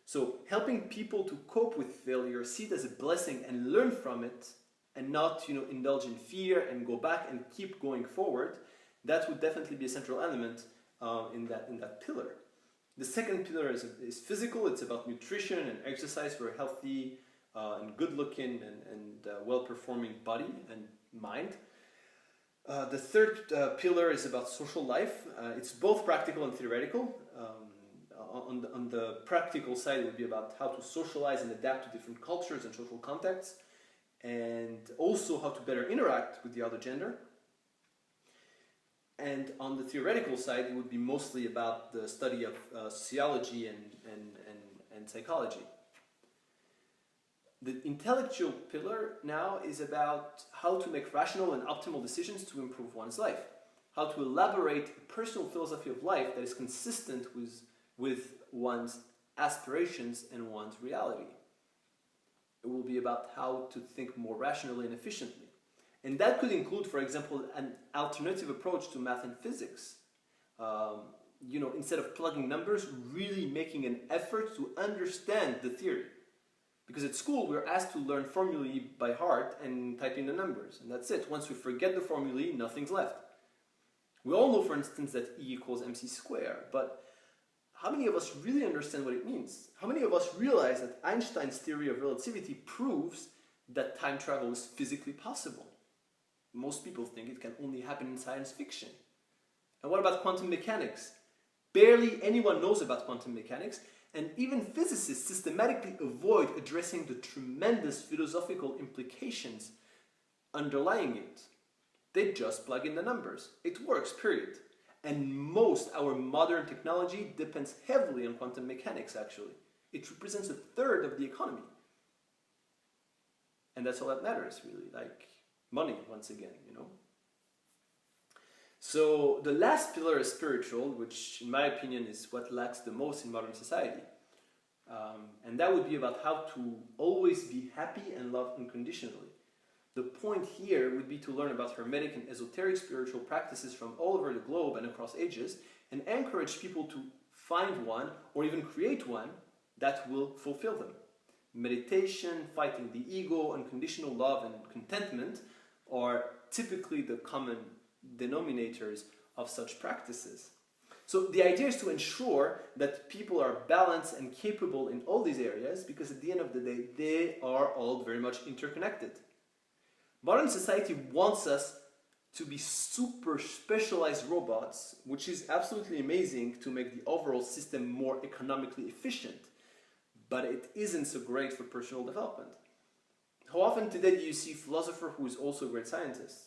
So helping people to cope with failure, see it as a blessing and learn from it, and not indulge in fear and go back and keep going forward, that would definitely be a central element in that pillar. The second pillar is physical. It's about nutrition and exercise for a healthy and good-looking and well-performing body and mind. The third pillar is about social life. It's both practical and theoretical. On the practical side, it would be about how to socialize and adapt to different cultures and social contexts, and also how to better interact with the other gender. And on the theoretical side, it would be mostly about the study of sociology and psychology. The intellectual pillar now is about how to make rational and optimal decisions to improve one's life. How to elaborate a personal philosophy of life that is consistent with with one's aspirations and one's reality. It will be about how to think more rationally and efficiently. And that could include, for example, an alternative approach to math and physics. Instead of plugging numbers, really making an effort to understand the theory. Because at school, we're asked to learn formulae by heart and type in the numbers, and that's it. Once we forget the formulae, nothing's left. We all know, for instance, that E equals mc squared, but how many of us really understand what it means? How many of us realize that Einstein's theory of relativity proves that time travel is physically possible? Most people think it can only happen in science fiction. And what about quantum mechanics? Barely anyone knows about quantum mechanics, and even physicists systematically avoid addressing the tremendous philosophical implications underlying it. They just plug in the numbers. It works, period. And most our modern technology depends heavily on quantum mechanics, actually. It represents a third of the economy. And that's all that matters, really, like money, once again, So the last pillar is spiritual, which in my opinion is what lacks the most in modern society. And that would be about how to always be happy and love unconditionally. The point here would be to learn about hermetic and esoteric spiritual practices from all over the globe and across ages, and encourage people to find one or even create one that will fulfill them. Meditation, fighting the ego, unconditional love, and contentment are typically the common denominators of such practices. So the idea is to ensure that people are balanced and capable in all these areas, because at the end of the day, they are all very much interconnected. Modern society wants us to be super specialized robots, which is absolutely amazing to make the overall system more economically efficient, but it isn't so great for personal development. How often today do you see a philosopher who is also a great scientist?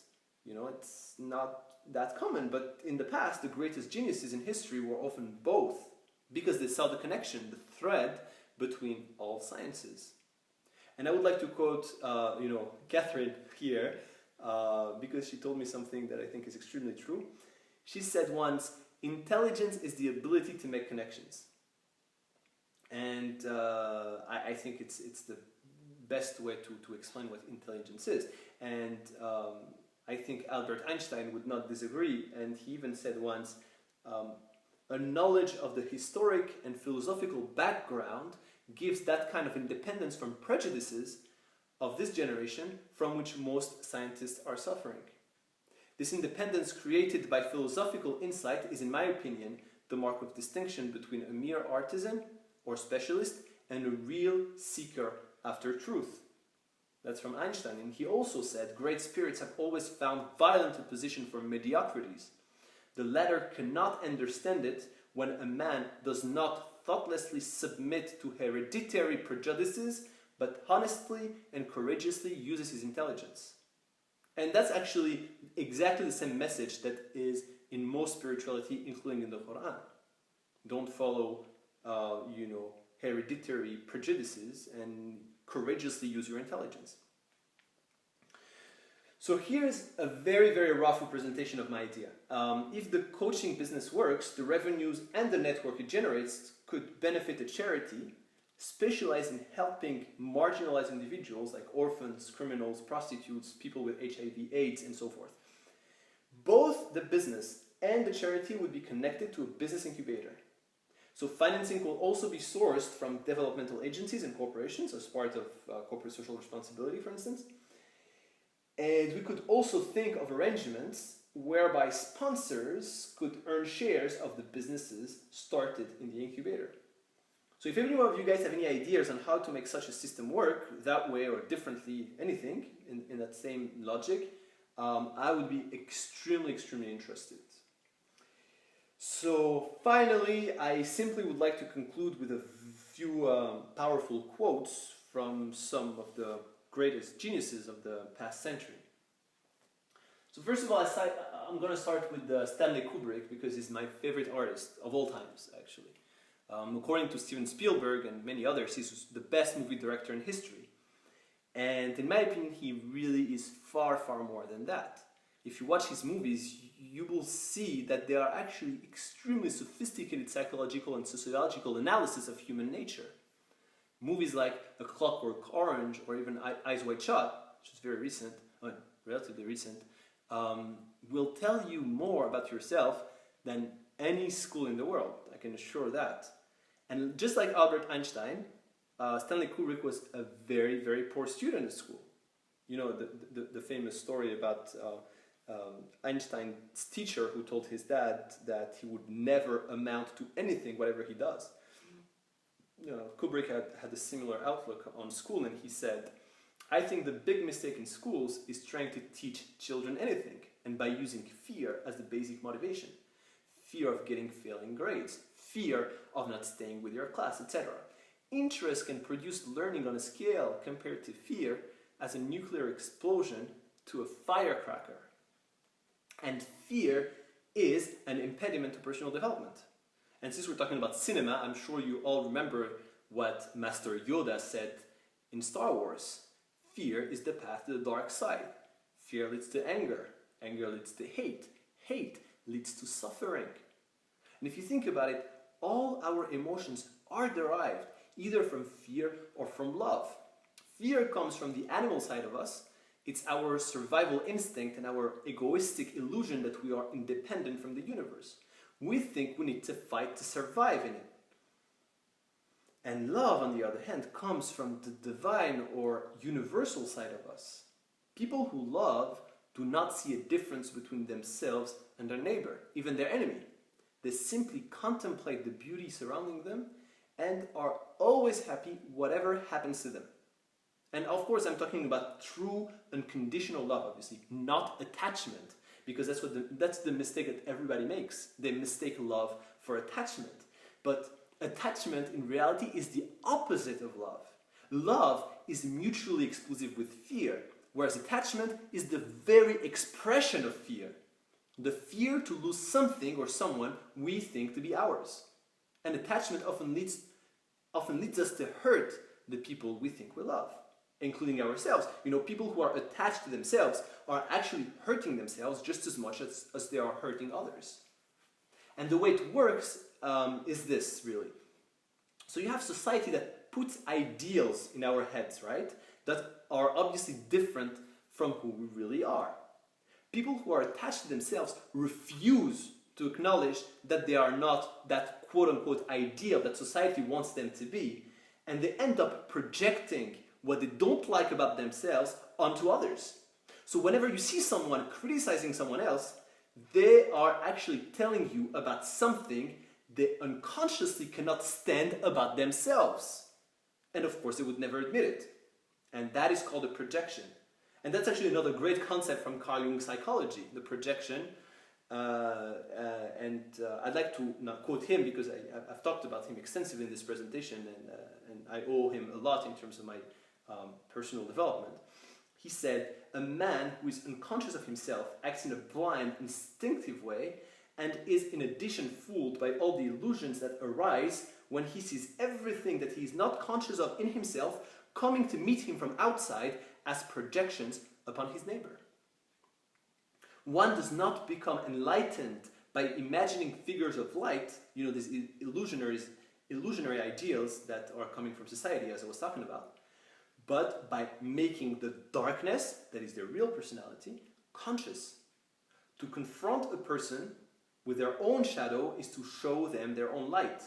It's not that common, but in the past, the greatest geniuses in history were often both, because they saw the connection, the thread between all sciences. And I would like to quote, Catherine here, because she told me something that I think is extremely true. She said once, "Intelligence is the ability to make connections." And I think it's the best way to explain what intelligence is. And I think Albert Einstein would not disagree, and he even said once, a knowledge of the historic and philosophical background gives that kind of independence from prejudices of this generation from which most scientists are suffering. This independence created by philosophical insight is, in my opinion, the mark of distinction between a mere artisan or specialist and a real seeker after truth. That's from Einstein. And he also said, "Great spirits have always found violent opposition for mediocrities. The latter cannot understand it when a man does not thoughtlessly submit to hereditary prejudices, but honestly and courageously uses his intelligence." And that's actually exactly the same message that is in most spirituality, including in the Quran. Don't follow, hereditary prejudices, and courageously use your intelligence. So here's a very, very rough representation of my idea. If the coaching business works, the revenues and the network it generates could benefit a charity specialized in helping marginalized individuals like orphans, criminals, prostitutes, people with HIV/AIDS, and so forth. Both the business and the charity would be connected to a business incubator. So financing will also be sourced from developmental agencies and corporations as part of corporate social responsibility, for instance. And we could also think of arrangements whereby sponsors could earn shares of the businesses started in the incubator. So if any one of you guys have any ideas on how to make such a system work, that way or differently, anything in that same logic, I would be extremely, extremely interested. So finally, I simply would like to conclude with a few powerful quotes from some of the greatest geniuses of the past century. So first of all, I'm going to start with Stanley Kubrick, because he's my favorite artist of all times, actually. According to Steven Spielberg and many others, he's the best movie director in history. And in my opinion, he really is far, far more than that. if you watch his movies, you will see that they are actually extremely sophisticated psychological and sociological analysis of human nature. Movies like A Clockwork Orange or even Eyes Wide Shut, which is very recent, relatively recent, will tell you more about yourself than any school in the world. I can assure that. And just like Albert Einstein, Stanley Kubrick was a very, very poor student at school. You know, the famous story about Einstein's teacher who told his dad that he would never amount to anything, whatever he does. You know, Kubrick had a similar outlook on school, and he said, I think the big mistake in schools is trying to teach children anything, and by using fear as the basic motivation. Fear of getting failing grades, fear of not staying with your class, etc. Interest can produce learning on a scale compared to fear as a nuclear explosion to a firecracker. And fear is an impediment to personal development. And since we're talking about cinema, I'm sure you all remember what Master Yoda said in Star Wars. Fear is the path to the dark side. Fear leads to anger. Anger leads to hate. Hate leads to suffering. And if you think about it, all our emotions are derived either from fear or from love. Fear comes from the animal side of us. It's our survival instinct and our egoistic illusion that we are independent from the universe. We think we need to fight to survive in it. And love, on the other hand, comes from the divine or universal side of us. People who love do not see a difference between themselves and their neighbor, even their enemy. They simply contemplate the beauty surrounding them and are always happy whatever happens to them. And of course, I'm talking about true unconditional love, obviously, not attachment, because that's the mistake that everybody makes. They mistake love for attachment. But attachment in reality is the opposite of love. Love is mutually exclusive with fear, whereas attachment is the very expression of fear. The fear to lose something or someone we think to be ours. And attachment often leads us to hurt the people we think we love, including ourselves. You know, people who are attached to themselves are actually hurting themselves just as much as they are hurting others. And the way it works is this, really. So you have society that puts ideals in our heads, right? That are obviously different from who we really are. People who are attached to themselves refuse to acknowledge that they are not that quote-unquote ideal that society wants them to be, and they end up projecting what they don't like about themselves onto others. So whenever you see someone criticizing someone else, they are actually telling you about something they unconsciously cannot stand about themselves. And of course, they would never admit it. And that is called a projection. And that's actually another great concept from Carl Jung's psychology, the projection. I'd like to not quote him because I've talked about him extensively in this presentation, and I owe him a lot in terms of my personal development. He said, a man who is unconscious of himself acts in a blind, instinctive way and is in addition fooled by all the illusions that arise when he sees everything that he is not conscious of in himself coming to meet him from outside as projections upon his neighbor. One does not become enlightened by imagining figures of light, you know, these illusionary ideals that are coming from society, as I was talking about, but by making the darkness, that is their real personality, conscious. To confront a person with their own shadow is to show them their own light.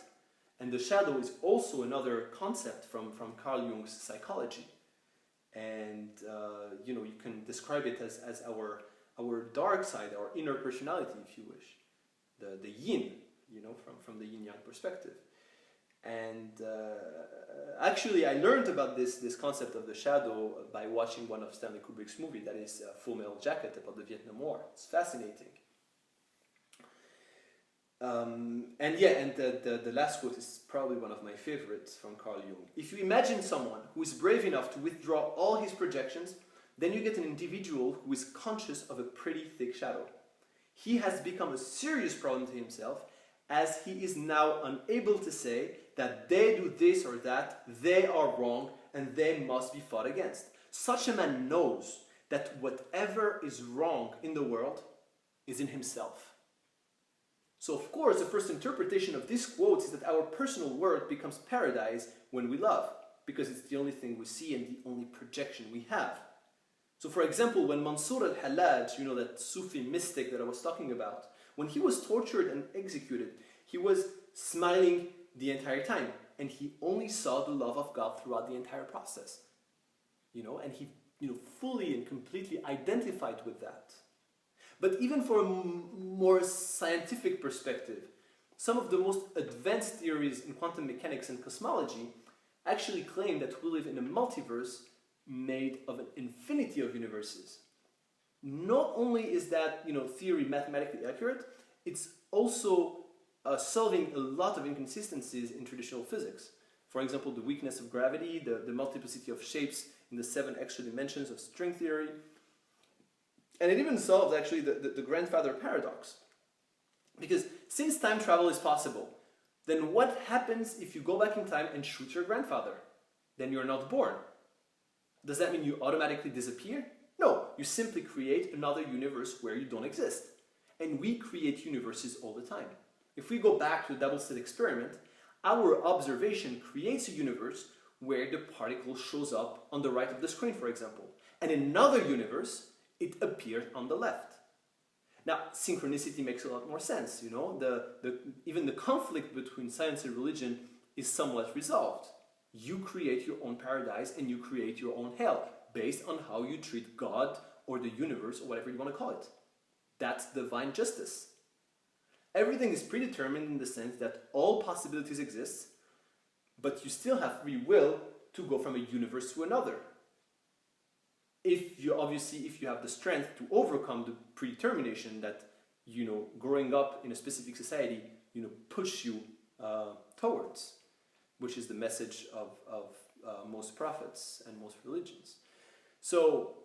And the shadow is also another concept from Carl Jung's psychology. And, you know, you can describe it as our dark side, our inner personality, if you wish. The yin, you know, from the yin-yang perspective. And actually, I learned about this concept of the shadow by watching one of Stanley Kubrick's movies, that is Full Metal Jacket, about the Vietnam War. It's fascinating. The last quote is probably one of my favorites from Carl Jung. If you imagine someone who is brave enough to withdraw all his projections, then you get an individual who is conscious of a pretty thick shadow. He has become a serious problem to himself, as he is now unable to say that they do this or that, they are wrong, and they must be fought against. Such a man knows that whatever is wrong in the world is in himself. So of course, the first interpretation of this quote is that our personal world becomes paradise when we love, because it's the only thing we see and the only projection we have. So for example, when Mansur al-Hallaj, that Sufi mystic that I was talking about, when he was tortured and executed, he was smiling the entire time, and he only saw the love of God throughout the entire process. And he fully and completely identified with that. But even for a more scientific perspective, some of the most advanced theories in quantum mechanics and cosmology actually claim that we live in a multiverse made of an infinity of universes. Not only is that theory mathematically accurate, it's also solving a lot of inconsistencies in traditional physics. For example, the weakness of gravity, the multiplicity of shapes in the 7 extra dimensions of string theory. And it even solves actually the grandfather paradox. Because since time travel is possible, then what happens if you go back in time and shoot your grandfather? Then you're not born. Does that mean you automatically disappear? No, you simply create another universe where you don't exist. And we create universes all the time. If we go back to the double-slit experiment, our observation creates a universe where the particle shows up on the right of the screen, for example. And in another universe, it appeared on the left. Now, synchronicity makes a lot more sense, even the conflict between science and religion is somewhat resolved. You create your own paradise and you create your own hell based on how you treat God or the universe or whatever you want to call it. That's divine justice. Everything is predetermined in the sense that all possibilities exist, but you still have free will to go from a universe to another. If you have the strength to overcome the predetermination that, growing up in a specific society, push you towards, which is the message of most prophets and most religions. So,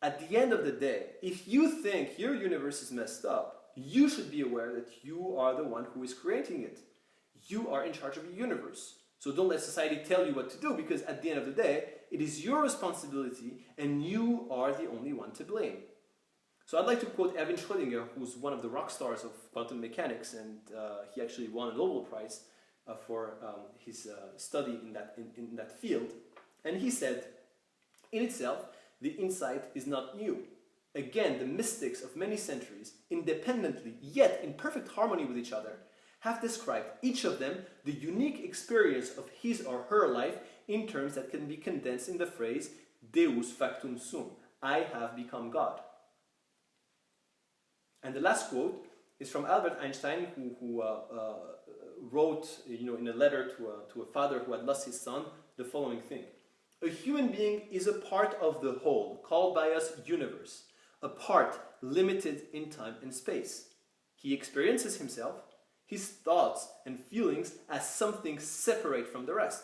at the end of the day, if you think your universe is messed up, you should be aware that you are the one who is creating it. You are in charge of your universe. So don't let society tell you what to do, because at the end of the day, it is your responsibility and you are the only one to blame. So I'd like to quote Erwin Schrödinger, who's one of the rock stars of quantum mechanics, and he actually won a Nobel Prize for his study in that field. And he said, in itself, the insight is not new. Again, the mystics of many centuries, independently yet in perfect harmony with each other, have described each of them the unique experience of his or her life in terms that can be condensed in the phrase Deus factum sum, I have become God. And the last quote is from Albert Einstein, who wrote, in a letter to a father who had lost his son, the following thing: a human being is a part of the whole, called by us universe, a part limited in time and space. He experiences himself, his thoughts and feelings as something separate from the rest,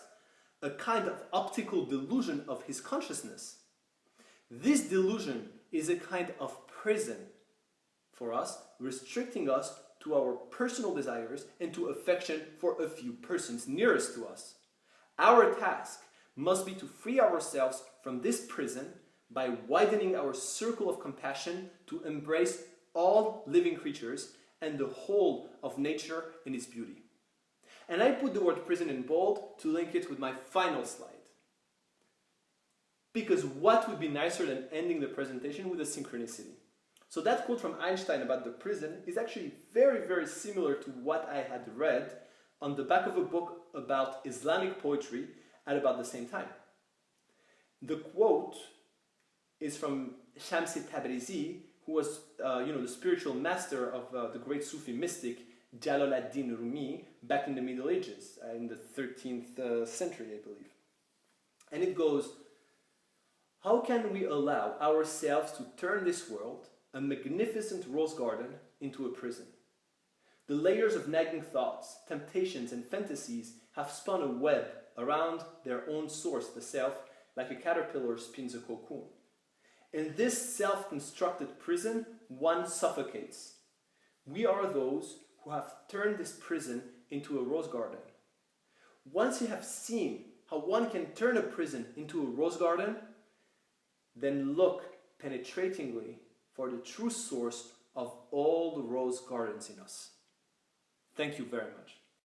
a kind of optical delusion of his consciousness. This delusion is a kind of prison for us, restricting us to our personal desires and to affection for a few persons nearest to us. Our task must be to free ourselves from this prison by widening our circle of compassion to embrace all living creatures and the whole of nature in its beauty. And I put the word prison in bold to link it with my final slide. Because what would be nicer than ending the presentation with a synchronicity? So that quote from Einstein about the prison is actually very, very similar to what I had read on the back of a book about Islamic poetry at about the same time. The quote is from Shamsi Tabrizi, who was the spiritual master of the great Sufi mystic Jalal ad-Din Rumi back in the Middle Ages, in the 13th century, I believe. And it goes, how can we allow ourselves to turn this world, a magnificent rose garden, into a prison? The layers of nagging thoughts, temptations, and fantasies have spun a web around their own source, the self, like a caterpillar spins a cocoon. In this self-constructed prison, one suffocates. We are those who have turned this prison into a rose garden. Once you have seen how one can turn a prison into a rose garden, then look penetratingly for the true source of all the rose gardens in us. Thank you very much.